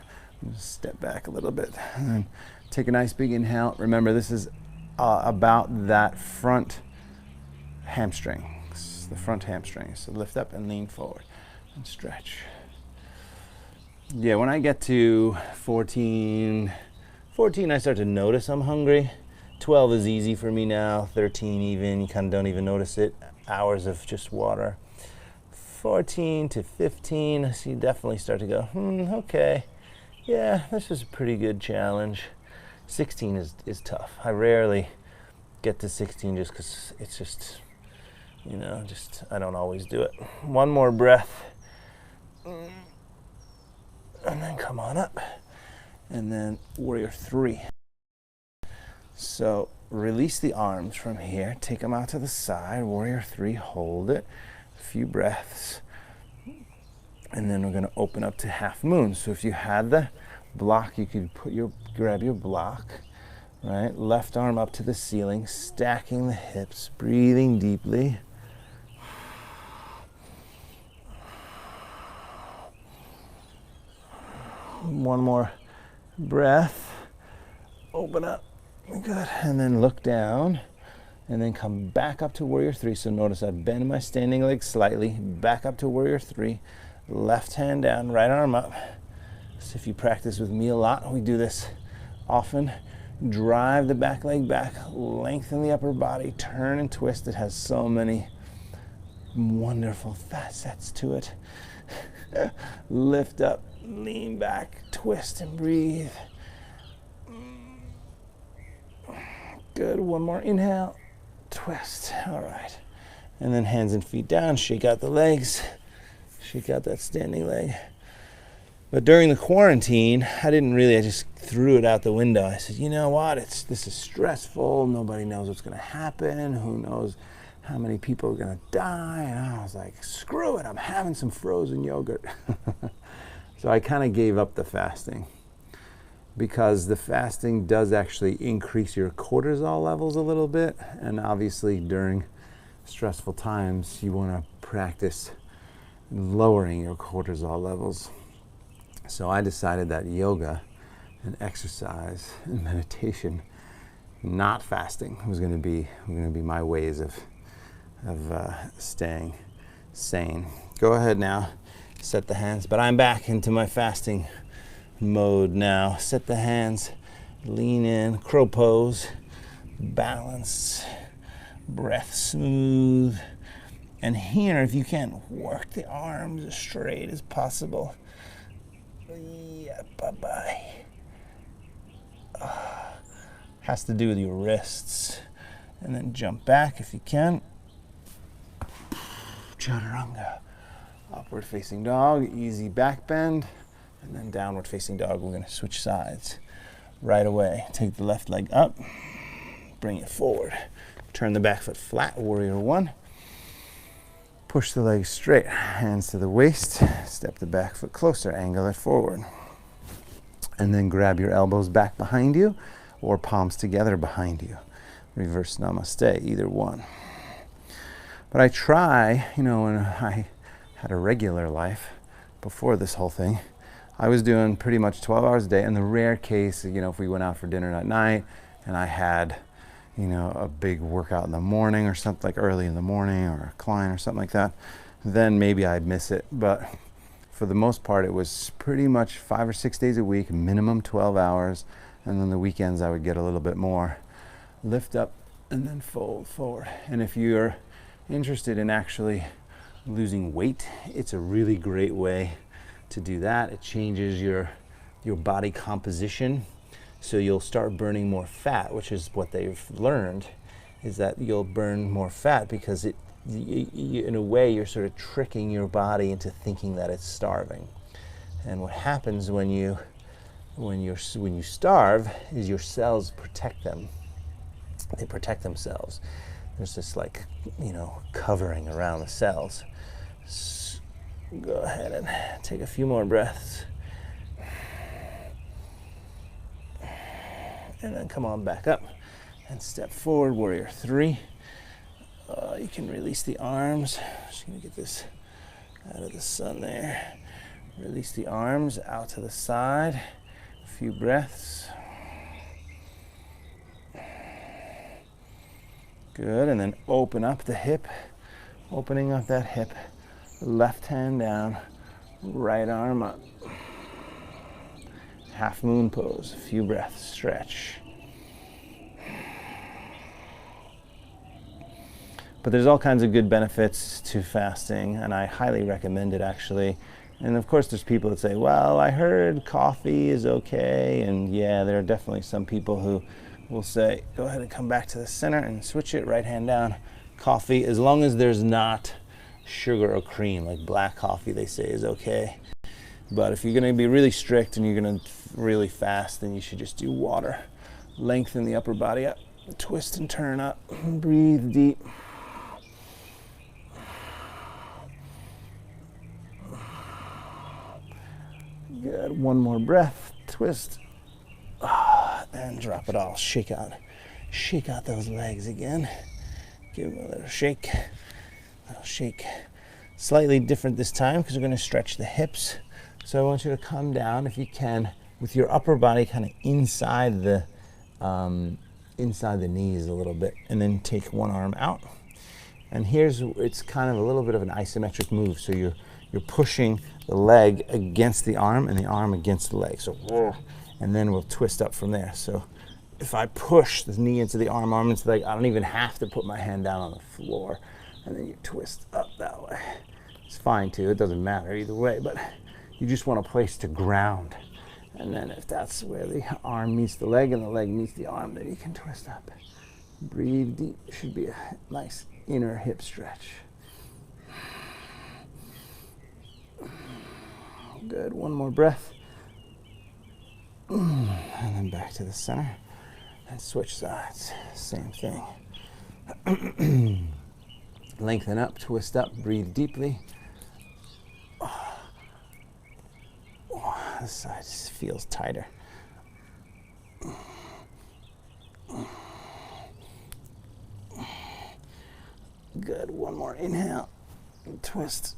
Speaker 1: Step back a little bit and then take a nice big inhale. Remember, this is about that front hamstrings, the front hamstrings. So lift up and lean forward and stretch. Yeah, when I get to 14, I start to notice I'm hungry. 12 is easy for me now. 13 even, you kind of don't even notice it. Hours of just water. 14 to 15, so you definitely start to go, okay. Yeah, this is a pretty good challenge. 16 is tough. I rarely get to 16 just because it's just, I don't always do it. One more breath. And then come on up. And then warrior 3. So release the arms from here. Take them out to the side. Warrior 3, hold it. A few breaths. And then we're going to open up to half moon. So if you had the block, you could grab your block, right? Left arm up to the ceiling, stacking the hips, breathing deeply. One more breath. Open up. Good. And then look down. And then come back up to warrior 3. So notice I bend my standing leg slightly. Back up to warrior 3. Left hand down, right arm up. So if you practice with me a lot, we do this often. Drive the back leg back, lengthen the upper body, turn and twist. It has so many wonderful facets to it. Lift up, lean back, twist and breathe. Good, one more inhale, twist, all right. And then hands and feet down, shake out the legs. Shake out that standing leg. But during the quarantine, I just threw it out the window. I said, you know what, this is stressful. Nobody knows what's gonna happen. Who knows how many people are gonna die? And I was like, screw it, I'm having some frozen yogurt. So I kind of gave up the fasting because the fasting does actually increase your cortisol levels a little bit. And obviously during stressful times, you wanna practice lowering your cortisol levels. So I decided that yoga and exercise and meditation, not fasting, was going to be my ways of staying sane. Go ahead now, set the hands. But I'm back into my fasting mode now. Set the hands, lean in, crow pose, balance, breath smooth. And here, if you can, work the arms as straight as possible. Yeah, bye-bye. Has to do with your wrists. And then jump back if you can. Chaturanga. Upward facing dog, easy back bend. And then downward facing dog, we're gonna switch sides. Right away, take the left leg up, bring it forward. Turn the back foot flat, warrior 1. Push the legs straight, hands to the waist, step the back foot closer, angle it forward. And then grab your elbows back behind you or palms together behind you. Reverse namaste, either one. But I try, when I had a regular life before this whole thing, I was doing pretty much 12 hours a day. In the rare case, if we went out for dinner at night and I had a big workout in the morning or something, like early in the morning, or a client or something like that, then maybe I'd miss it. But for the most part, it was pretty much 5 or 6 days a week, minimum 12 hours. And then the weekends I would get a little bit more. Lift up and then fold forward. And if you're interested in actually losing weight, it's a really great way to do that. It changes your body composition. So you'll start burning more fat, which is what they've learned, is that you'll burn more fat because in a way you're sort of tricking your body into thinking that it's starving. And what happens when you starve is your cells protect them. They protect themselves. There's this covering around the cells. So go ahead and take a few more breaths. And then come on back up and step forward, warrior 3. You can release the arms. Just gonna get this out of the sun there. Release the arms out to the side. A few breaths. Good, and then open up the hip. Opening up that hip. Left hand down, right arm up. Half moon pose, a few breaths, stretch. But there's all kinds of good benefits to fasting, and I highly recommend it actually. And of course there's people that say, well, I heard coffee is okay, and yeah, there are definitely some people who will say, go ahead and come back to the center and switch it, right hand down. Coffee, as long as there's not sugar or cream, like black coffee they say is okay. But if you're going to be really strict and you're going to really fast, then you should just do water. Lengthen the upper body up, twist and turn up, breathe deep. Good, one more breath, twist, and drop it all. Shake out those legs again. Give them a little shake. I'll shake. Slightly different this time because we're going to stretch the hips. So I want you to come down if you can with your upper body kind of inside the knees a little bit, and then take one arm out. And it's kind of a little bit of an isometric move. So you're pushing the leg against the arm and the arm against the leg. So, and then we'll twist up from there. So if I push the knee into the arm into the leg, I don't even have to put my hand down on the floor. And then you twist up that way. It's fine too, it doesn't matter either way, but you just want a place to ground. And then if that's where the arm meets the leg and the leg meets the arm, then you can twist up. Breathe deep. It should be a nice inner hip stretch. Good, one more breath. And then back to the center. And switch sides, same thing. Lengthen up, twist up, breathe deeply. This side just feels tighter. Good, one more inhale, twist.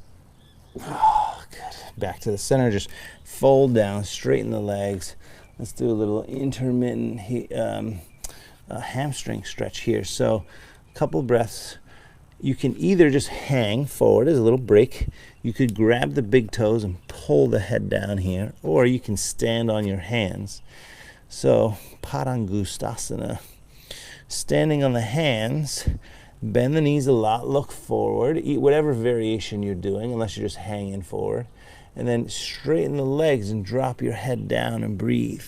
Speaker 1: Oh, good. Back to the center, just fold down, straighten the legs. Let's do a little intermittent hamstring stretch here. So a couple breaths. You can either just hang forward as a little break. You could grab the big toes and pull the head down here, or you can stand on your hands. So Padangustasana. Standing on the hands, bend the knees a lot, look forward, eat whatever variation you're doing, unless you're just hanging forward. And then straighten the legs and drop your head down and breathe.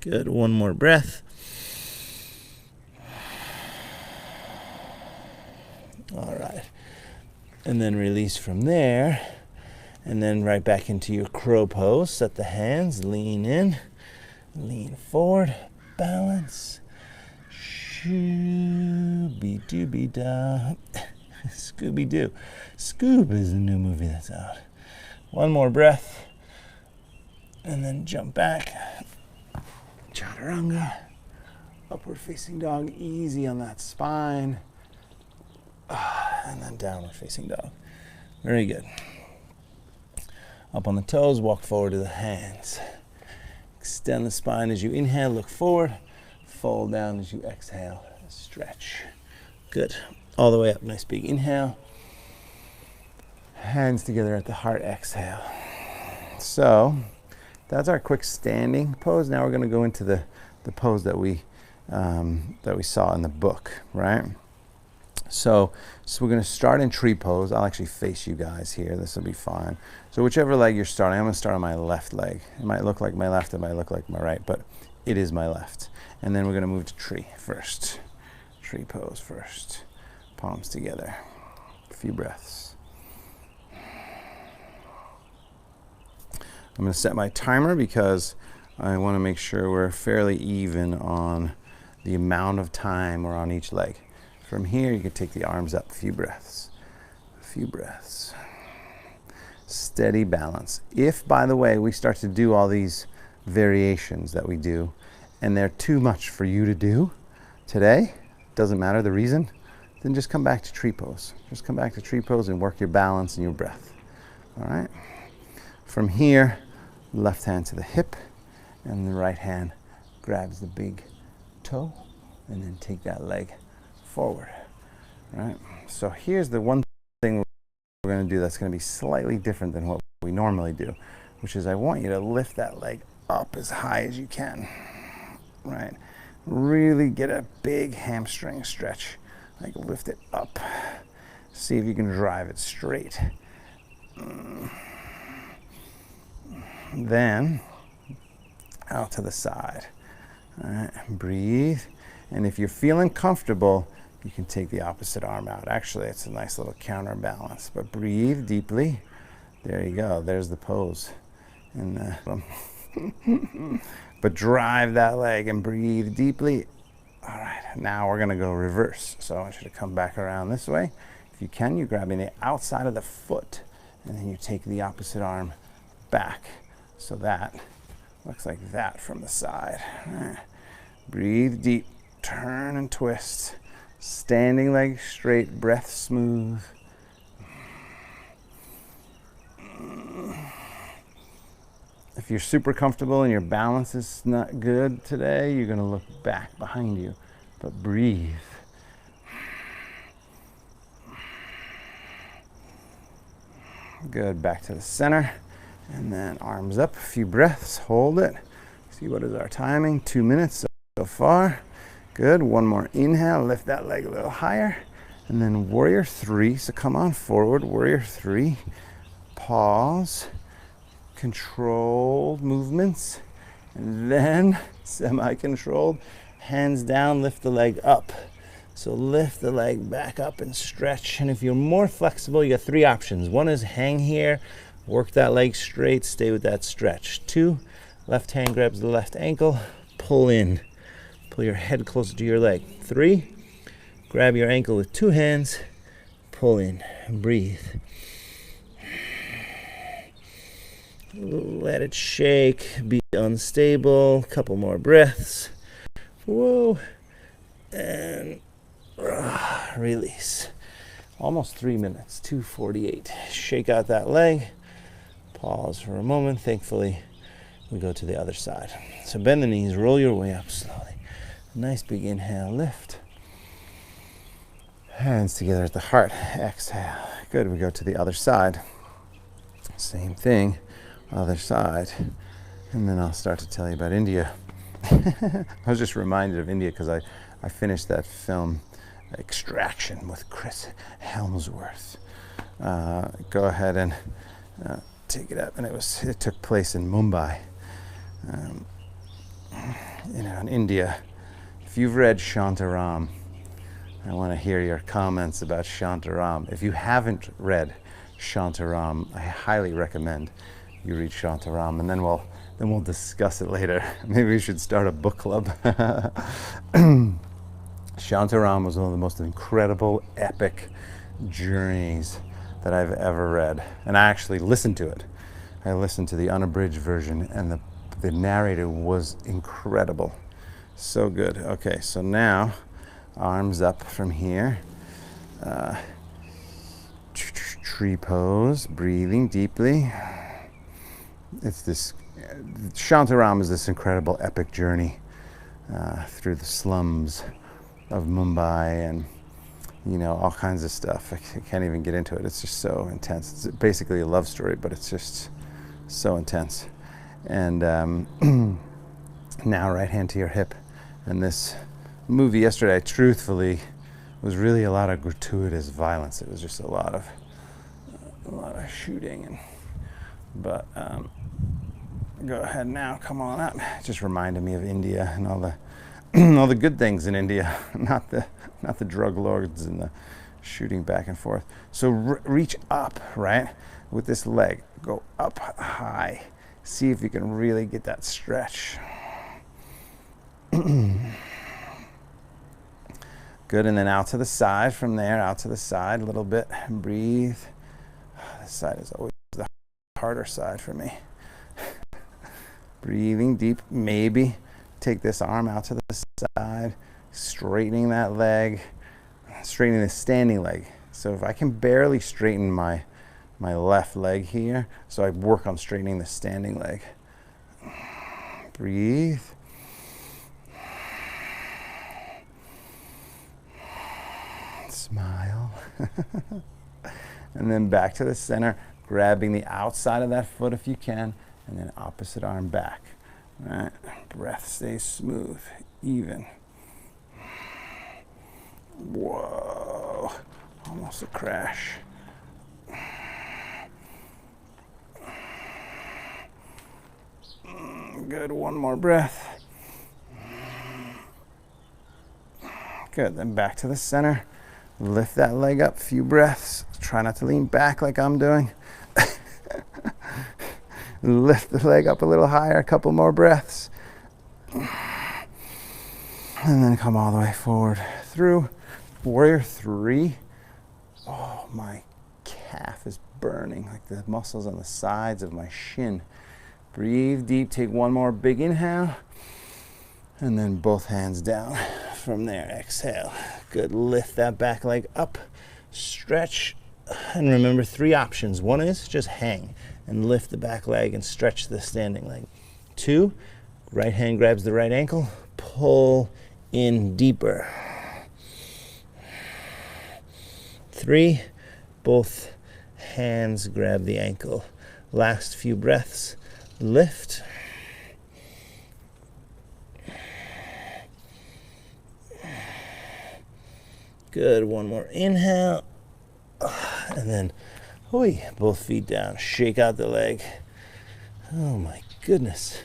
Speaker 1: Good, one more breath. All right. And then release from there. And then right back into your crow pose. Set the hands, lean in, lean forward, balance. Shooby-dooby-da. Scooby-Doo. Scoob is the new movie that's out. One more breath. And then jump back. Chaturanga. Upward facing dog, easy on that spine. And then downward facing dog. Very good. Up on the toes, walk forward to the hands. Extend the spine as you inhale, look forward. Fold down as you exhale, stretch. Good. All the way up, nice big inhale. Hands together at the heart, exhale. So that's our quick standing pose. Now we're going to go into the pose that we saw in the book, right? So we're going to start in tree pose. I'll actually face you guys here. This will be fine. So whichever leg you're starting, I'm going to start on my left leg. It might look like my left, it might look like my right, but it is my left. And then we're going to move to tree first. Tree pose first. Palms together. A few breaths. I'm going to set my timer because I want to make sure we're fairly even on the amount of time we're on each leg. From here, you can take the arms up, a few breaths, a few breaths. steady balance. If, by the way, we start to do all these variations that we do, and they're too much for you to do today, doesn't matter the reason, then just come back to tree pose. Just come back to tree pose and work your balance and your breath. All right? From here, left hand to the hip, and the right hand grabs the big toe, and then take that leg forward. All right? So here's the one thing we're going to do that's going to be slightly different than what we normally do, which is I want you to lift that leg up as high as you can. Right? Really get a big hamstring stretch. Like lift it up. See if you can drive it straight. Then out to the side. All right, breathe. And if you're feeling comfortable, you can take the opposite arm out. Actually, it's a nice little counterbalance. But breathe deeply. There you go. There's the pose. And but drive that leg and breathe deeply. All right, now we're gonna go reverse. So I want you to come back around this way. If you can, you're grabbing the outside of the foot, and then you take the opposite arm back. So that looks like that from the side. All right. Breathe deep, turn and twist. Standing leg straight, breath smooth. If you're super comfortable and your balance is not good today, you're going to look back behind you. But breathe. Good. Back to the center. And then arms up. A few breaths. Hold it. See what is our timing. 2 minutes so far. Good. One more inhale. Lift that leg a little higher. And then warrior three. So come on forward. Warrior three. Pause. Controlled movements, and then semi-controlled, hands down, lift the leg up. So lift the leg back up and stretch. And if you're more flexible, you got three options. One is hang here, work that leg straight, stay with that stretch. 2, left hand grabs the left ankle, pull in, pull your head closer to your leg. 3, grab your ankle with 2 hands, pull in, and breathe. Let it shake, be unstable. Couple more breaths. Whoa. And release. Almost 3 minutes, 2:48. Shake out that leg. Pause for a moment. Thankfully, we go to the other side. So bend the knees, roll your way up slowly. Nice big inhale, lift. Hands together at the heart. Exhale. Good, we go to the other side. Same thing. Other side, and then I'll start to tell you about India. I was just reminded of India because I finished that film Extraction with Chris Helmsworth. Go ahead and take it up, and it took place in Mumbai, in India. If you've read Shantaram, I want to hear your comments about Shantaram. If you haven't read Shantaram, I highly recommend you read Shantaram, and then we'll discuss it later. Maybe we should start a book club. Shantaram was one of the most incredible, epic journeys that I've ever read, and I actually listened to it. I listened to the unabridged version, and the narrator was incredible, so good. Okay, so now arms up from here. Tree pose, breathing deeply. It's this, Shantaram is this incredible epic journey through the slums of Mumbai and, all kinds of stuff. I can't even get into it. It's just so intense. It's basically a love story, but it's just so intense. And now right hand to your hip. And this movie yesterday, truthfully, was really a lot of gratuitous violence. It was just a lot of shooting but go ahead now, come on up. It just reminded me of India and all the good things in India, not the drug lords and the shooting back and forth. So reach up, right, with this leg. Go up high. See if you can really get that stretch. Good, and then out to the side from there, out to the side a little bit. Breathe. This side is always the harder side for me. Breathing deep, maybe take this arm out to the side, straightening that leg, straightening the standing leg. So if I can barely straighten my left leg here, so I work on straightening the standing leg. Breathe. Smile. And then back to the center, grabbing the outside of that foot if you can, and then opposite arm back. All right. Breath stays smooth, even. Whoa, almost a crash. Good, one more breath. Good, then back to the center. Lift that leg up, few breaths. Try not to lean back like I'm doing. Lift the leg up a little higher, a couple more breaths. And then come all the way forward through. Warrior 3. Oh, my calf is burning, like the muscles on the sides of my shin. Breathe deep, take one more big inhale. And then both hands down. From there, exhale. Good, lift that back leg up, stretch, and remember 3 options. 1 is just hang and lift the back leg and stretch the standing leg. 2, right hand grabs the right ankle, pull in deeper. 3, both hands grab the ankle. Last few breaths, lift. Good, one more inhale, and then both feet down, shake out the leg. Oh my goodness.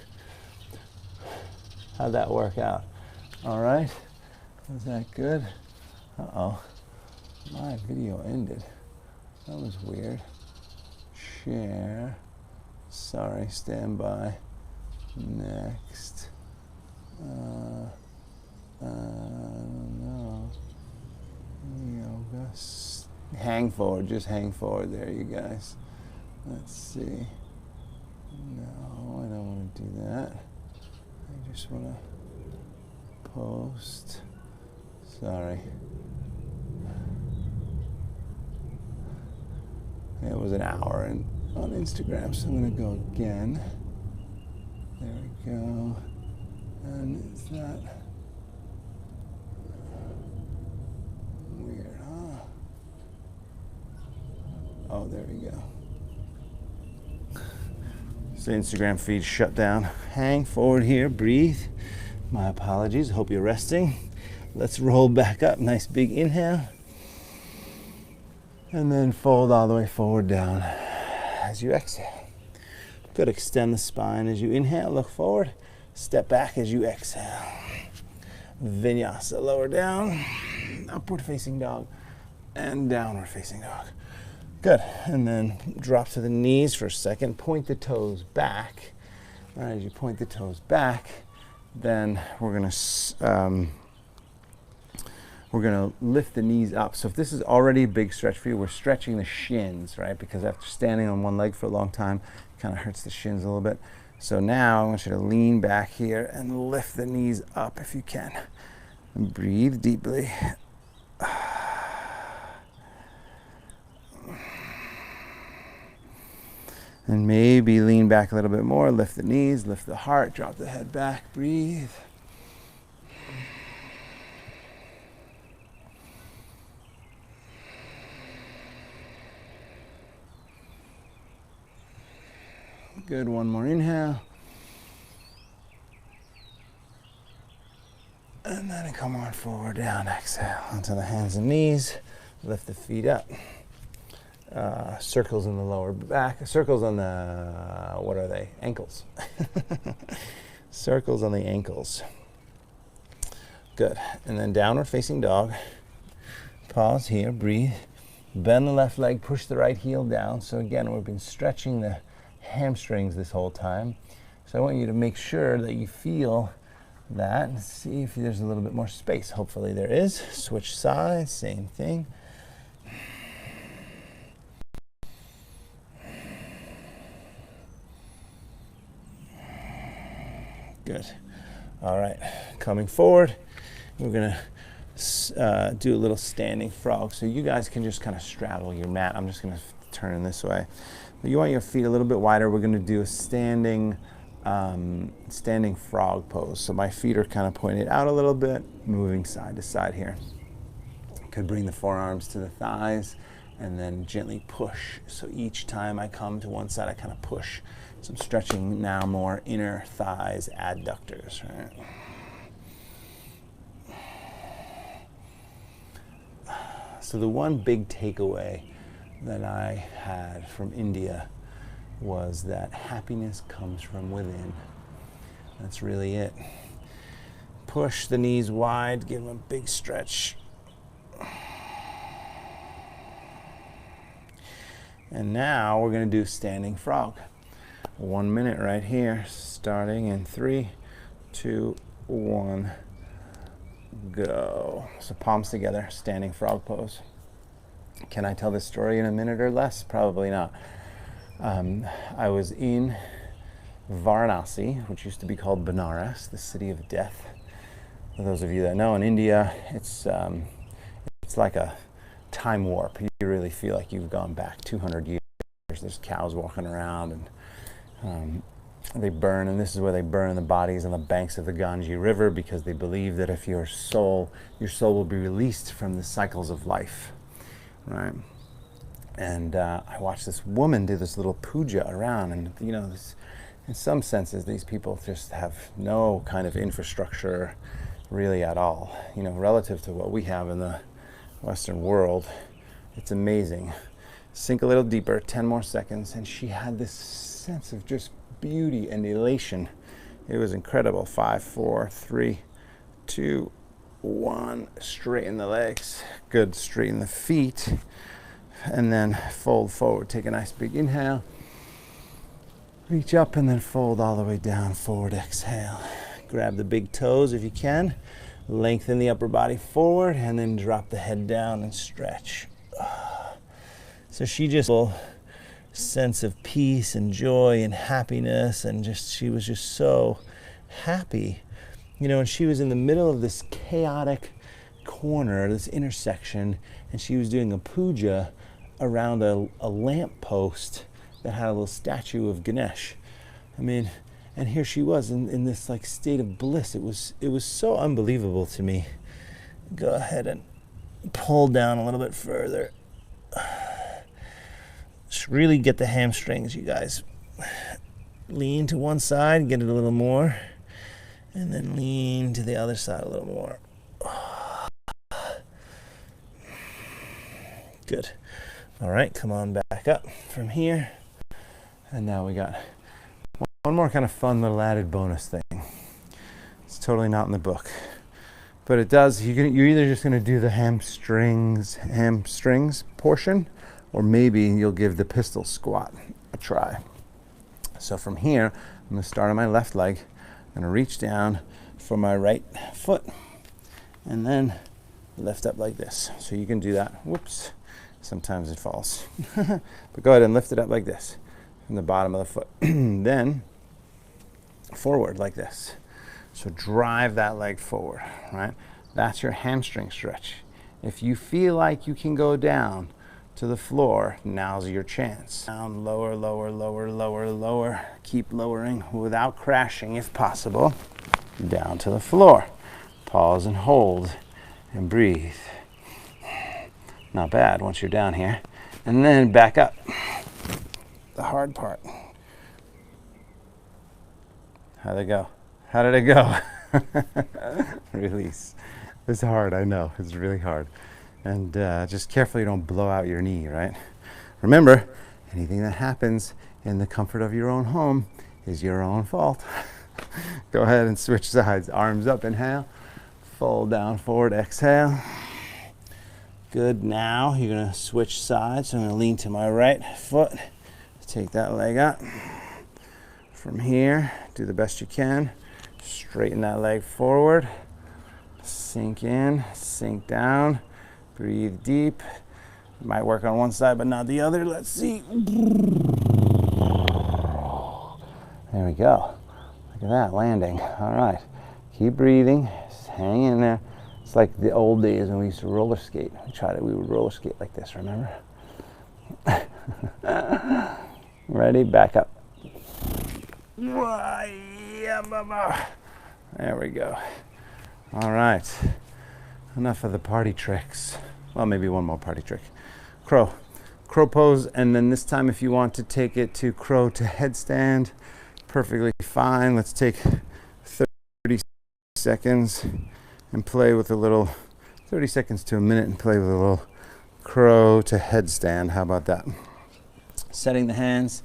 Speaker 1: How'd that work out? All right, was that good? Uh-oh, my video ended. That was weird. Share, sorry, stand by. Next, I don't know. Yoga. Hang forward, just hang forward there, you guys. Let's see. No, I don't want to do that. I just want to post. Sorry. It was an hour on Instagram, so I'm going to go again. There we go. And it's not weird, huh? Oh, there we go. So Instagram feed shut down. Hang forward here, breathe. My apologies, hope you're resting. Let's roll back up, nice big inhale. And then fold all the way forward down as you exhale. Good, extend the spine as you inhale, look forward. Step back as you exhale. Vinyasa, lower down, upward facing dog, and downward facing dog. Good, and then drop to the knees for a second, point the toes back. All right, as you point the toes back, then we're gonna lift the knees up. So if this is already a big stretch for you, we're stretching the shins, right? Because after standing on one leg for a long time, it kind of hurts the shins a little bit. So now I want you to lean back here and lift the knees up if you can. And breathe deeply. And maybe lean back a little bit more, lift the knees, lift the heart, drop the head back, breathe. Good, one more inhale. And then come on forward, down, exhale, onto the hands and knees. Lift the feet up. Circles in the lower back, circles on the, what are they? Ankles. Circles on the ankles. Good, and then downward facing dog. Pause here, breathe. Bend the left leg, push the right heel down. So again, we've been stretching the hamstrings this whole time. So I want you to make sure that you feel that and see if there's a little bit more space. Hopefully there is. Switch sides, same thing. Good. All right, coming forward, we're gonna do a little standing frog. So you guys can just kind of straddle your mat. I'm just gonna turn this way. But you want your feet a little bit wider. We're gonna do a standing frog pose. So my feet are kind of pointed out a little bit, moving side to side here. Could bring the forearms to the thighs and then gently push. So each time I come to one side, I kind of push. So I'm stretching now more inner thighs, adductors, right? So the one big takeaway that I had from India was that happiness comes from within. That's really it. Push the knees wide, give them a big stretch. And now we're going to do standing frog. 1 minute right here, starting in 3, 2, 1, go. So palms together, standing frog pose. Can I tell this story in a minute or less? Probably not. I was in Varanasi, which used to be called Benares, the city of death. For those of you that know, in India, it's like a time warp. You really feel like you've gone back 200 years. There's cows walking around, and they burn, and this is where they burn the bodies on the banks of the Ganges River, because they believe that if your soul will be released from the cycles of life, right? And I watched this woman do this little puja around, and you know, in some senses, these people just have no kind of infrastructure really at all, you know, relative to what we have in the Western world. It's amazing. Sink a little deeper, 10 more seconds, and she had this sense of just beauty and elation. It was incredible. 5, 4, 3, 2, 1. Straighten the legs. Good. Straighten the feet. And then fold forward. Take a nice big inhale. Reach up and then fold all the way down. Forward, exhale. Grab the big toes if you can. Lengthen the upper body forward and then drop the head down and stretch. So she just sense of peace and joy and happiness, and she was just so happy, you know. And she was in the middle of this chaotic corner, this intersection, and she was doing a puja around a lamp post that had a little statue of Ganesh. I mean, and here she was in this like state of bliss. It was so unbelievable to me. Go ahead and pull down a little bit further. Just really get the hamstrings, you guys. Lean to one side, get it a little more, and then lean to the other side a little more. Good. All right, come on back up from here. And now we got one more kind of fun little added bonus thing. It's totally not in the book, but it does. You're either just going to do the hamstrings portion, or maybe you'll give the pistol squat a try. So from here, I'm going to start on my left leg. I'm going to reach down for my right foot and then lift up like this. So you can do that. Whoops. Sometimes it falls. But go ahead and lift it up like this from the bottom of the foot. Then forward like this. So drive that leg forward, right? That's your hamstring stretch. If you feel like you can go down to the floor, now's your chance. Down, lower, lower, lower, lower, lower. Keep lowering without crashing if possible. Down to the floor. Pause and hold and breathe. Not bad once you're down here. And then back up. The hard part. How'd it go? How did it go? Release. It's hard, I know. It's really hard. And just carefully don't blow out your knee, right? Remember, anything that happens in the comfort of your own home is your own fault. Go ahead and switch sides. Arms up, inhale. Fold down, forward, exhale. Good. Now you're going to switch sides. So I'm going to lean to my right foot. Take that leg up. From here, do the best you can. Straighten that leg forward. Sink in, sink down. Breathe deep. Might work on one side, but not the other. Let's see. There we go. Look at that, landing. All right, keep breathing, just hang in there. It's like the old days when we used to roller skate. We would roller skate like this, remember? Ready, back up. There we go. All right, enough of the party tricks. Well, maybe one more party trick. Crow pose, and then this time if you want to take it to crow to headstand, perfectly fine. Let's take 30 seconds and play with a little, 30 seconds to a minute and play with a little crow to headstand. How about that? Setting the hands,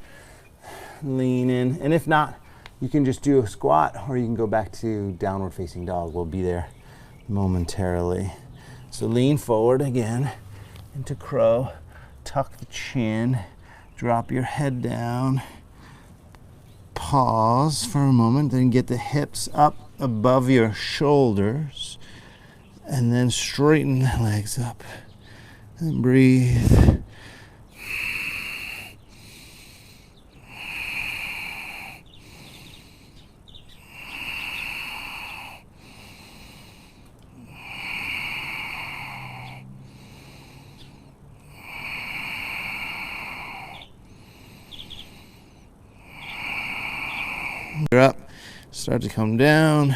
Speaker 1: lean in, and if not, you can just do a squat or you can go back to downward facing dog. We'll be there momentarily. So lean forward again into crow, tuck the chin, drop your head down, pause for a moment, then get the hips up above your shoulders, and then straighten the legs up and breathe. You're up, start to come down.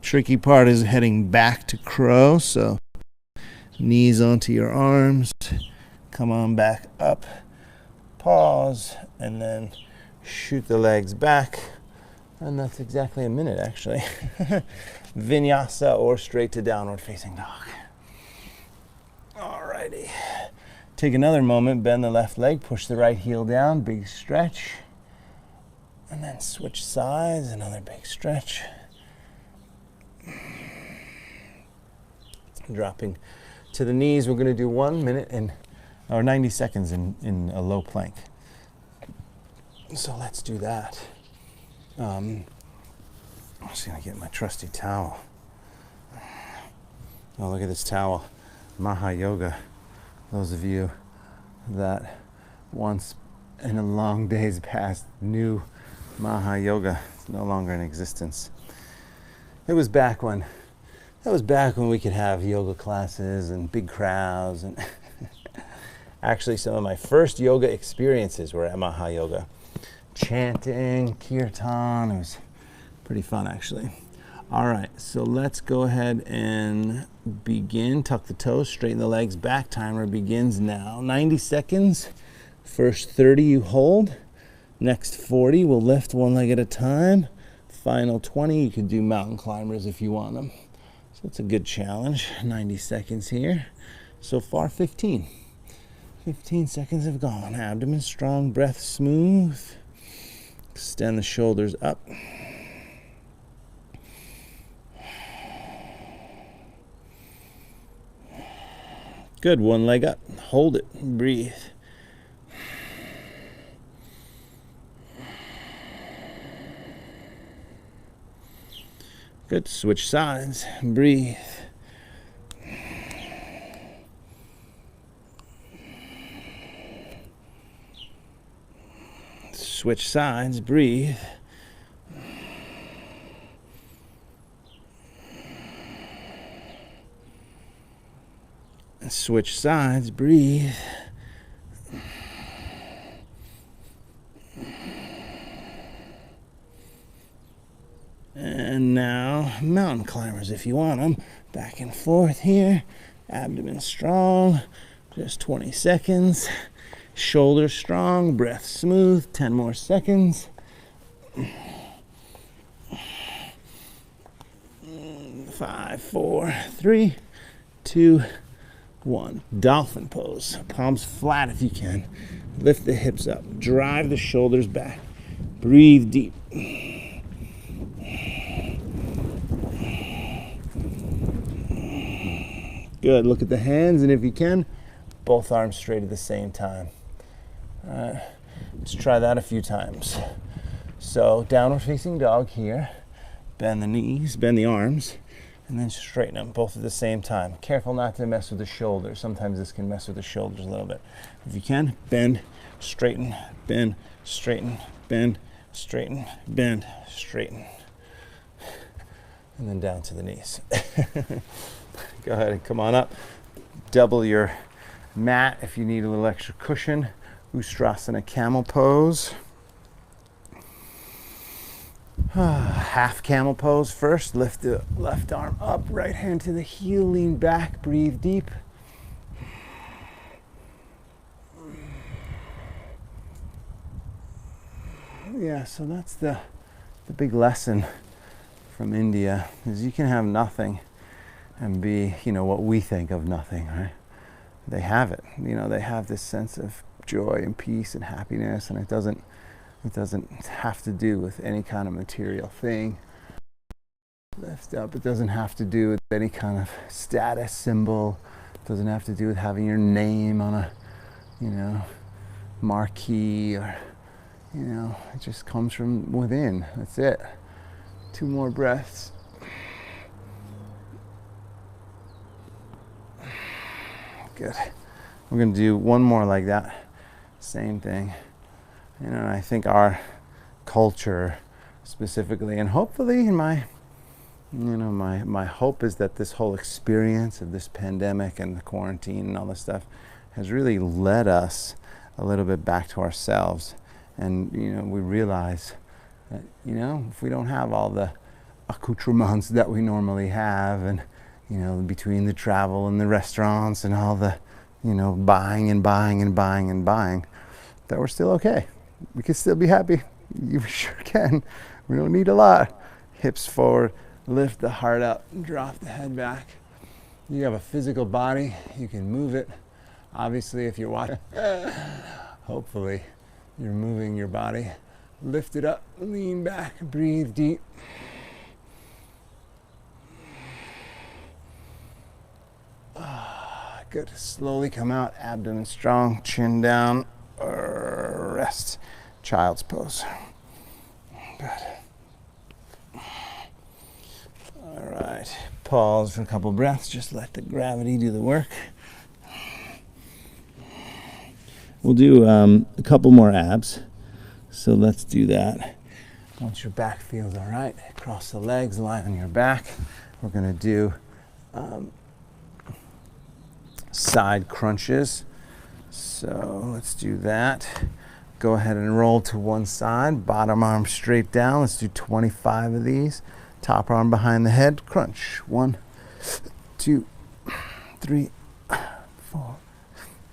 Speaker 1: Tricky part is heading back to crow, so knees onto your arms, come on back up, pause, and then shoot the legs back, and that's exactly a minute actually. Vinyasa or straight to downward facing dog. Alrighty, take another moment, bend the left leg, push the right heel down, big stretch. And then switch sides, another big stretch. Dropping to the knees, we're gonna do 1 minute or 90 seconds in a low plank. So let's do that. I'm just gonna get my trusty towel. Oh, look at this towel. Maha Yoga. Those of you that once in a long days past knew Maha Yoga, is no longer in existence. That was back when we could have yoga classes and big crowds, and actually some of my first yoga experiences were at Maha Yoga. Chanting, kirtan, it was pretty fun actually. All right, so let's go ahead and begin. Tuck the toes, straighten the legs back. Timer begins now. 90 seconds. First 30 you hold. Next 40, we'll lift one leg at a time. Final 20, you can do mountain climbers if you want them. So it's a good challenge. 90 seconds here. So far, 15. 15 seconds have gone. Abdomen strong, breath smooth. Extend the shoulders up. Good, one leg up. Hold it, breathe. Good, switch sides, breathe. Switch sides, breathe. Switch sides, breathe. And now mountain climbers if you want them. Back and forth here. Abdomen strong. Just 20 seconds. Shoulders strong. Breath smooth. 10 more seconds. 5, 4, 3, 2, 1. Dolphin pose. Palms flat if you can. Lift the hips up. Drive the shoulders back. Breathe deep. Good. Look at the hands, and if you can, both arms straight at the same time. All right. Let's try that a few times. So downward facing dog here. Bend the knees, bend the arms, and then straighten them both at the same time. Careful not to mess with the shoulders. Sometimes this can mess with the shoulders a little bit. If you can, bend, straighten, bend, straighten, bend, straighten, bend, straighten, and then down to the knees. Go ahead and come on up. Double your mat if you need a little extra cushion. Ustrasana camel pose. Half camel pose first. Lift the left arm up, right hand to the heel, lean back, breathe deep. Yeah, so that's the big lesson from India, is you can have nothing and be, what we think of nothing, right? They have it. They have this sense of joy and peace and happiness, and it doesn't have to do with any kind of material thing. Lift up. It doesn't have to do with any kind of status symbol. It doesn't have to do with having your name on a, marquee, or, it just comes from within. That's it. 2 more breaths. Good. We're going to do one more like that. Same thing. I think our culture specifically, and hopefully in my hope is that this whole experience of this pandemic and the quarantine and all this stuff has really led us a little bit back to ourselves. And, we realize that, if we don't have all the accoutrements that we normally have, and, between the travel and the restaurants and all the, buying, that we're still okay. We can still be happy. You sure can. We don't need a lot. Hips forward, lift the heart up, drop the head back. You have a physical body. You can move it. Obviously, if you're watching, hopefully you're moving your body. Lift it up, lean back, breathe deep. Good. Slowly come out, abdomen strong, chin down, rest. Child's pose. Good. All right. Pause for a couple breaths. Just let the gravity do the work. We'll do a couple more abs. So let's do that. Once your back feels all right, cross the legs, lie on your back. We're going to do side crunches. So let's do that. Go ahead and roll to one side, bottom arm straight down. Let's do 25 of these. Top arm behind the head, crunch. 1, 2, 3, 4,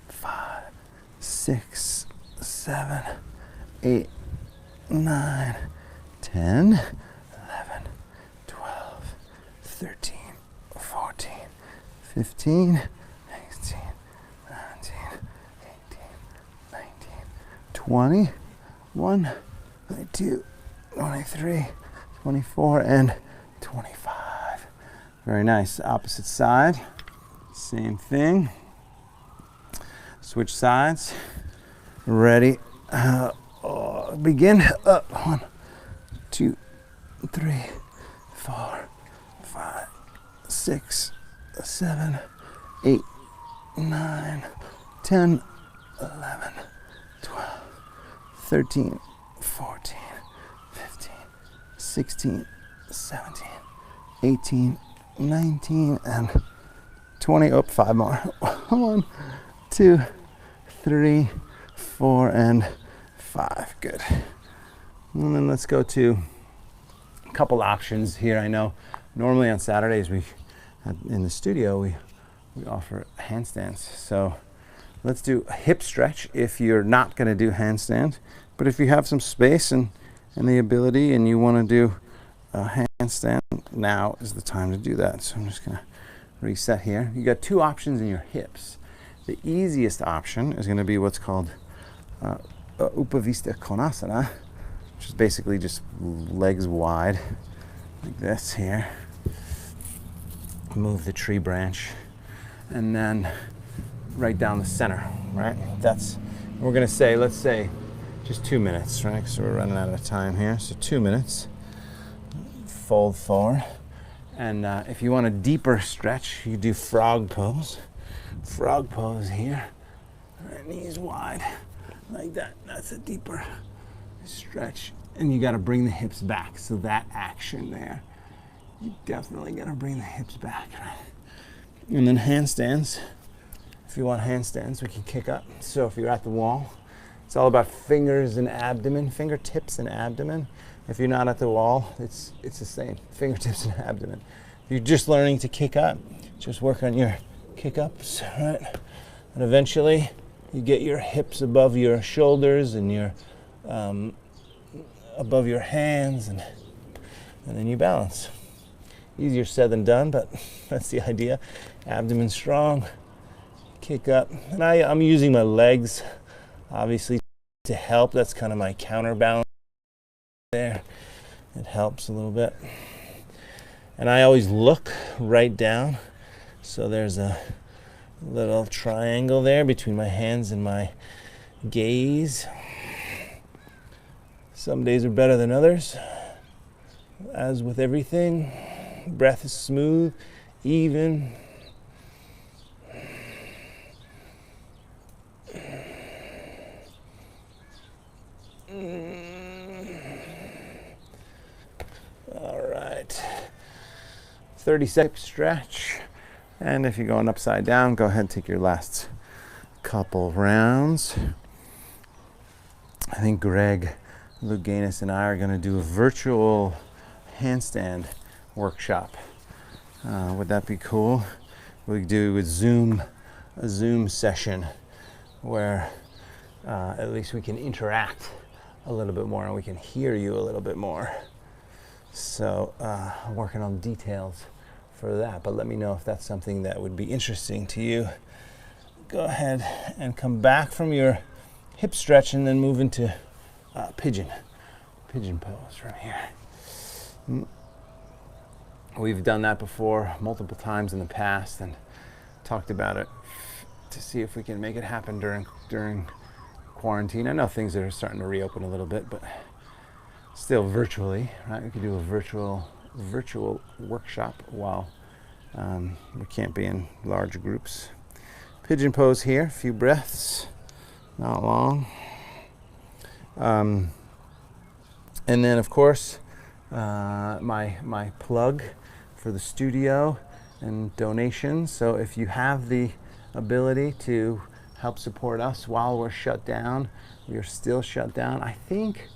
Speaker 1: 5, 6, 7, 8, 9, 10, 11, 12, 13, 14, 15, 16, 17, 18, 19, 20, 21, 22, 23, 24, and 25. Very nice. Opposite side. Same thing. Switch sides. Ready. Begin. Up. 1, 2, 3, 4, 5, 6, 7, 8, 9, 10, 11, 12, 13, 14, 15, 16, 17, 18, 19, and 20. Oh, 5 more. 1, 2, 3, 4, and 5. Good. And then let's go to a couple options here. I know normally on Saturdays in the studio we offer handstands. So let's do a hip stretch if you're not going to do handstand. But if you have some space and the ability and you want to do a handstand, now is the time to do that. So I'm just going to reset here. You got 2 options in your hips. The easiest option is going to be what's called Upavista Konasana, which is basically just legs wide like this here. Move the tree branch and then right down the center, right? We're going to say, let's say just 2 minutes, right? So we're running out of time here. So 2 minutes. Fold forward. And if you want a deeper stretch, you do frog pose. Frog pose here. Right, knees wide like that. That's a deeper stretch and you got to bring the hips back. So that action there, you definitely got to bring the hips back. And then handstands. If you want handstands, we can kick up. So if you're at the wall, it's all about fingers and abdomen, fingertips and abdomen. If you're not at the wall, it's the same, fingertips and abdomen. If you're just learning to kick up, just work on your kick ups, right? And eventually you get your hips above your shoulders and your above your hands, and then you balance. Easier said than done, but that's the idea. Abdomen strong, kick up. And I'm using my legs, obviously, to help. That's kind of my counterbalance there. It helps a little bit. And I always look right down. So there's a little triangle there between my hands and my gaze. Some days are better than others. As with everything, breath is smooth, even. All right. 30-second stretch. And if you're going upside down, go ahead and take your last couple rounds. I think Greg Louganis and I are going to do a virtual handstand workshop. Would that be cool? We do a Zoom session where at least we can interact a little bit more and we can hear you a little bit more. So I'm working on details for that, but let me know if that's something that would be interesting to you. Go ahead and come back from your hip stretch and then move into pigeon pose from here. We've done that before multiple times in the past and talked about it to see if we can make it happen during quarantine. I know things are starting to reopen a little bit, but still virtually, right? We could do a virtual workshop while we can't be in large groups. Pigeon pose here, a few breaths, not long. And then of course, my plug for the studio and donations. So if you have the ability to help support us while we're shut down, we are still shut down. I think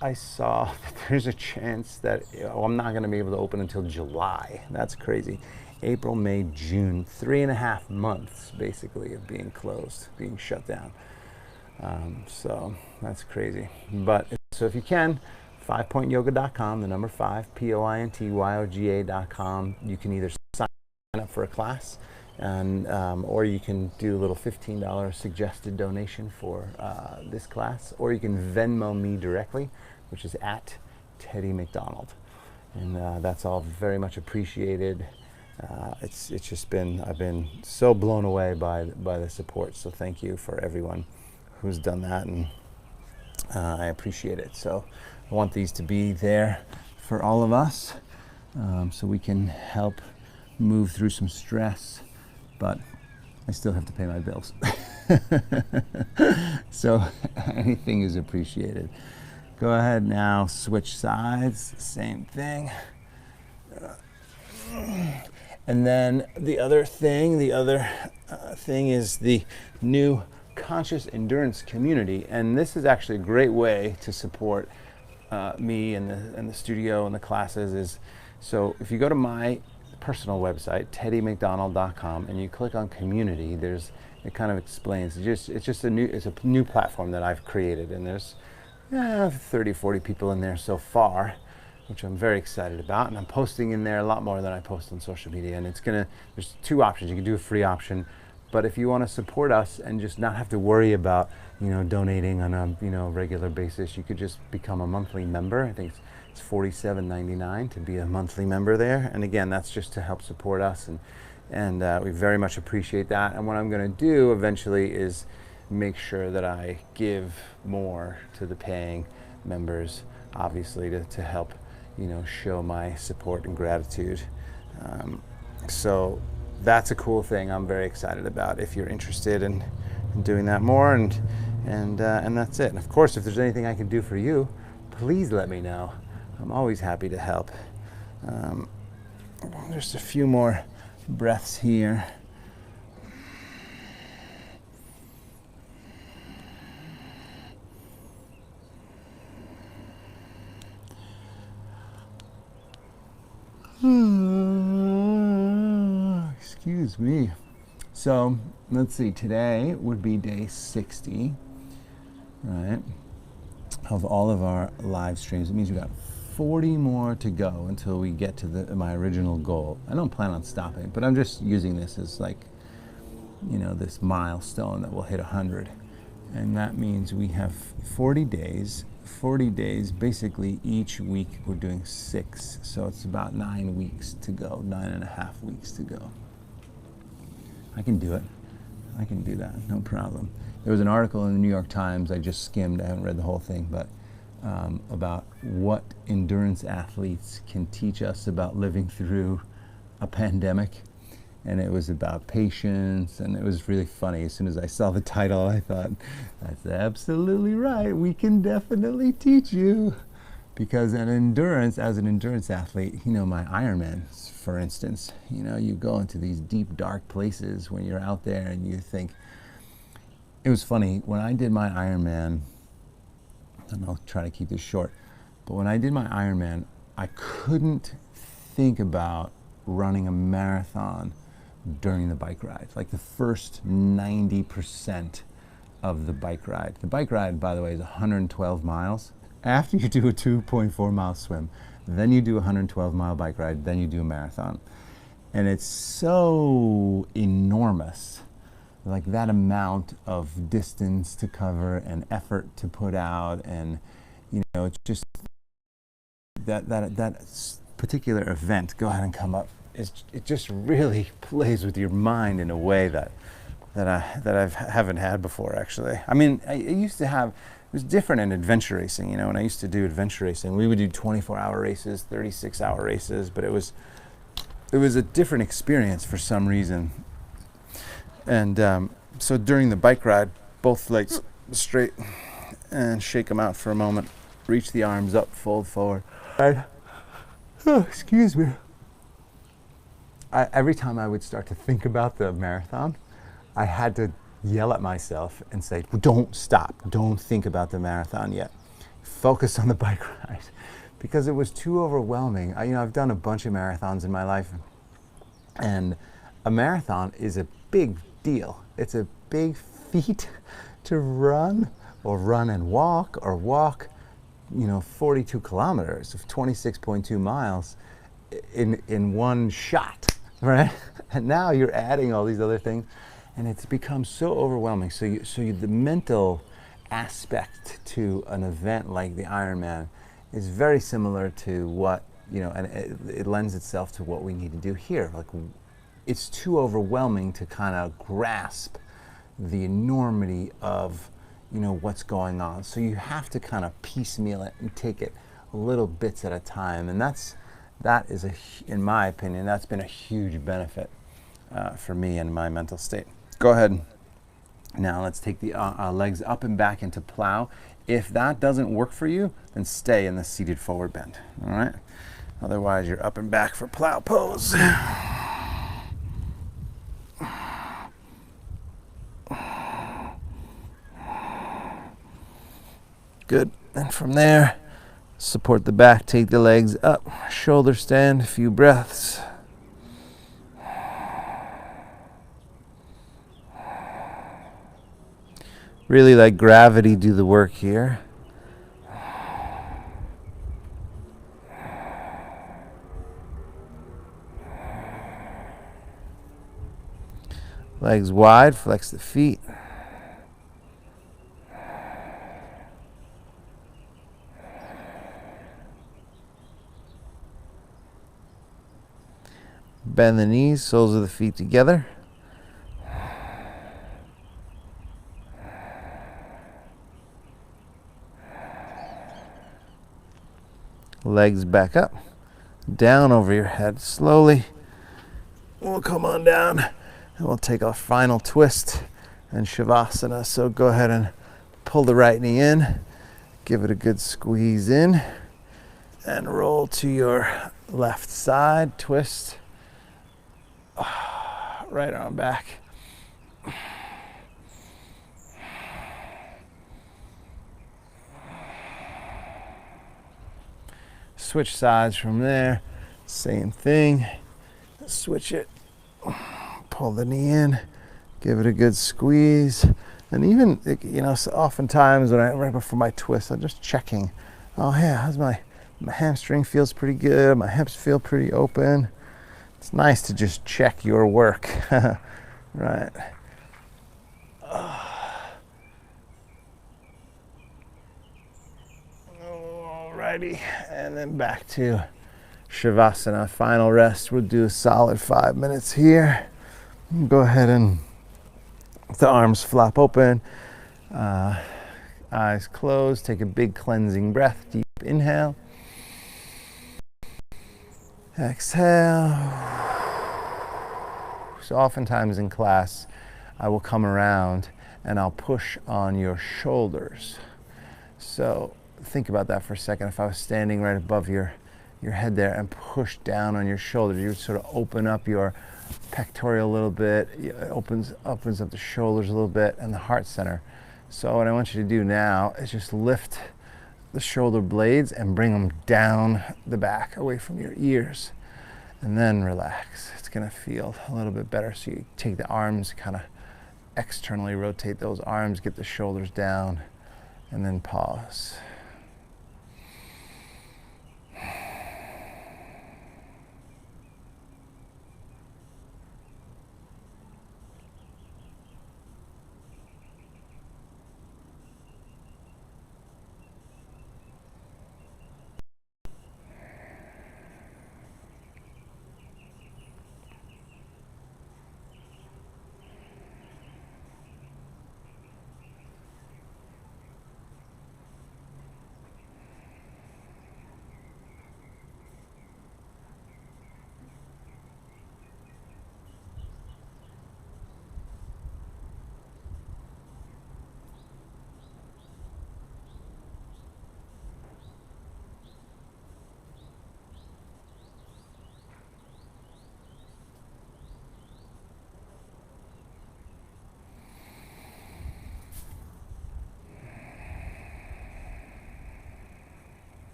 Speaker 1: I saw that there's a chance that I'm not going to be able to open until July. That's crazy. April, May, June, 3.5 months basically of being closed, being shut down. So that's crazy. But so if you can, 5pointyoga.com, the number 5, POINTYOGA.com. You can either sign up for a class, and or you can do a little $15 suggested donation for this class, or you can Venmo me directly, which is at Teddy McDonald, and that's all very much appreciated. It's just been, I've been so blown away by the support. So thank you for everyone who's done that, and I appreciate it. So I want these to be there for all of us, so we can help move through some stress, but I still have to pay my bills. So anything is appreciated. Go ahead now, switch sides, same thing. And then the other thing is the new conscious endurance community, and this is actually a great way to support me and the studio and the classes. So if you go to my personal website, teddymcdonald.com, and you click on community, it kind of explains. It's a new platform that I've created, and there's 30-40 people in there so far, which I'm very excited about, and I'm posting in there a lot more than I post on social media. And there's two options. You can do a free option, but if you want to support us and just not have to worry about donating on a regular basis, you could just become a monthly member. I think it's $47.99 to be a monthly member there. And again, that's just to help support us, and we very much appreciate that. And what I'm going to do eventually is make sure that I give more to the paying members, obviously, to help show my support and gratitude. So that's a cool thing I'm very excited about if you're interested in doing that more. And and that's it. And of course, if there's anything I can do for you, please let me know. I'm always happy to help. Just a few more breaths here. Excuse me. So let's see, today would be day 60, right, of all of our live streams. It means we got 40 more to go until we get to my original goal. I don't plan on stopping, but I'm just using this as like, you know, this milestone that we'll hit 100. And that means we have 40 days. 40 days, basically each week we're doing 6. So it's about 9 weeks to go, 9.5 weeks to go. I can do it. I can do that, no problem. There was an article in the New York Times, I just skimmed, I haven't read the whole thing, but about what endurance athletes can teach us about living through a pandemic. And it was about patience, and it was really funny. As soon as I saw the title, I thought, that's absolutely right. We can definitely teach you. Because as an endurance athlete, you know, my Ironman, for instance, you know, you go into these deep, dark places when you're out there and you think, it was funny, when I did my Ironman, and I'll try to keep this short, but when I did my Ironman, I couldn't think about running a marathon during the bike ride, like the first 90% of the bike ride. The bike ride, by the way, is 112 miles. After you do a 2.4 mile swim, then you do a 112 mile bike ride, then you do a marathon. And it's so enormous, like that amount of distance to cover and effort to put out, and you know, it's just that particular event, go ahead and come up, it just really plays with your mind in a way that I haven't had before, actually. I mean, I used to have, it was different in adventure racing, you know. When I used to do adventure racing, we would do 24-hour races, 36-hour races, but it was a different experience for some reason. And so during the bike ride, both legs straight and shake them out for a moment. Reach the arms up, fold forward. Excuse me. Every time I would start to think about the marathon, I had to yell at myself and say, don't stop, don't think about the marathon yet. Focus on the bike ride, because it was too overwhelming. I've done a bunch of marathons in my life, and a marathon is a big deal. It's a big feat to run and walk, 42 kilometers of 26.2 miles in one shot, right? And now you're adding all these other things, and it's become so overwhelming. So the mental aspect to an event like the Ironman is very similar to what, and it lends itself to what we need to do here. Like, it's too overwhelming to kind of grasp the enormity of, what's going on. So you have to kind of piecemeal it and take it little bits at a time. And that is, in my opinion, that's been a huge benefit for me and my mental state. Go ahead. Now let's take the legs up and back into plow. If that doesn't work for you, then stay in the seated forward bend. All right. Otherwise, you're up and back for plow pose. Good. And from there, support the back, take the legs up, shoulder stand, a few breaths. Really let gravity do the work here. Legs wide, flex the feet. Bend the knees, soles of the feet together. Legs back up, down over your head. Slowly, we'll come on down and we'll take our final twist and Shavasana. So go ahead and Pull the right knee in, give it a good squeeze in, and roll to your left side, twist. Right arm back. Switch sides from there, same thing. Switch it, pull the knee in, give it a good squeeze. And even, you know, so oftentimes when right before my twist, I'm just checking. Oh yeah, how's my hamstring feels pretty good. My hips feel pretty open. It's nice to just check your work, right? Alrighty, and then back to Shavasana, final rest. We'll do a solid 5 minutes here. Go ahead and the arms flop open, eyes closed. Take a big cleansing breath. Deep inhale. Exhale. So oftentimes in class, I will come around and I'll push on your shoulders. So think about that for a second. If I was standing right above your head there and push down on your shoulders, you would sort of open up your pectoral a little bit. It opens up the shoulders a little bit and the heart center. So what I want you to do now is just lift the shoulder blades and bring them down the back, away from your ears, and then relax. It's gonna feel a little bit better. So you take the arms, kind of externally rotate those arms, get the shoulders down, and then pause.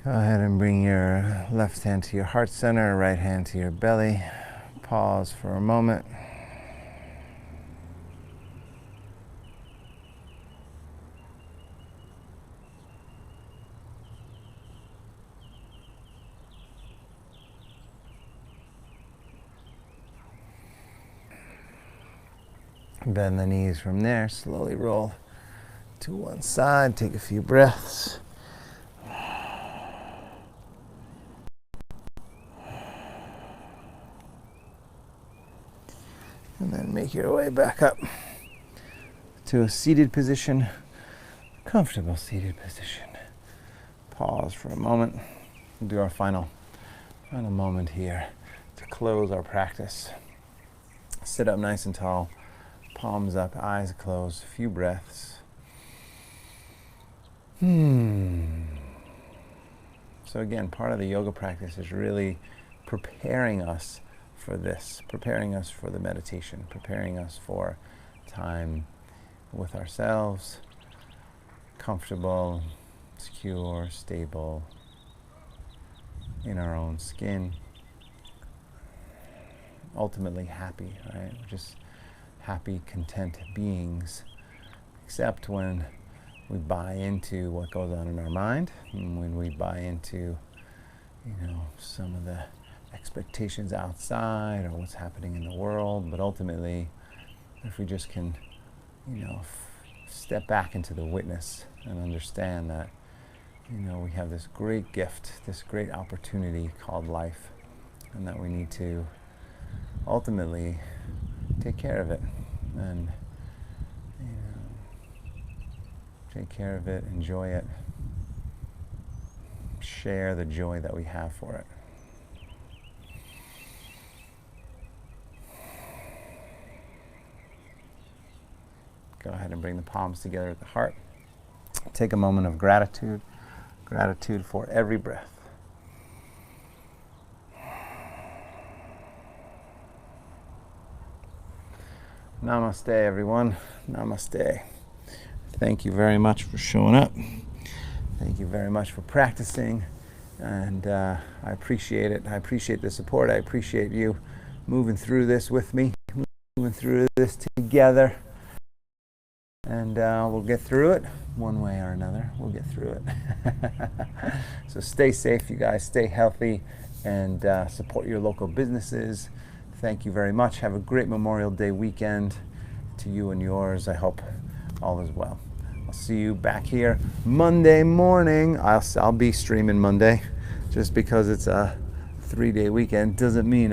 Speaker 1: Go ahead and bring your left hand to your heart center, right hand to your belly. Pause for a moment. Bend the knees from there, slowly roll to one side, take a few breaths. And then make your way back up to a seated position, comfortable seated position. Pause for a moment. We'll do our final moment here to close our practice. Sit up nice and tall, palms up, eyes closed, a few breaths. So again, part of the yoga practice is really preparing us for this, preparing us for the meditation, preparing us for time with ourselves, comfortable, secure, stable, in our own skin, ultimately happy, right? We're just happy, content beings, except when we buy into what goes on in our mind, and when we buy into, some of the expectations outside or what's happening in the world. But ultimately, if we just can, step back into the witness and understand that, we have this great gift, this great opportunity called life, and that we need to ultimately take care of it and take care of it, enjoy it, share the joy that we have for it. Go ahead and bring the palms together at the heart. Take a moment of gratitude for every breath. Namaste, everyone. Namaste. Thank you very much for showing up. Thank you very much for practicing. And I appreciate it. I appreciate the support. I appreciate you moving through this with me, moving through this together. And we'll get through it one way or another. We'll get through it. So stay safe, you guys. Stay healthy and support your local businesses. Thank you very much. Have a great Memorial Day weekend to you and yours. I hope all is well. I'll see you back here Monday morning. I'll be streaming Monday. Just because it's a 3-day weekend doesn't mean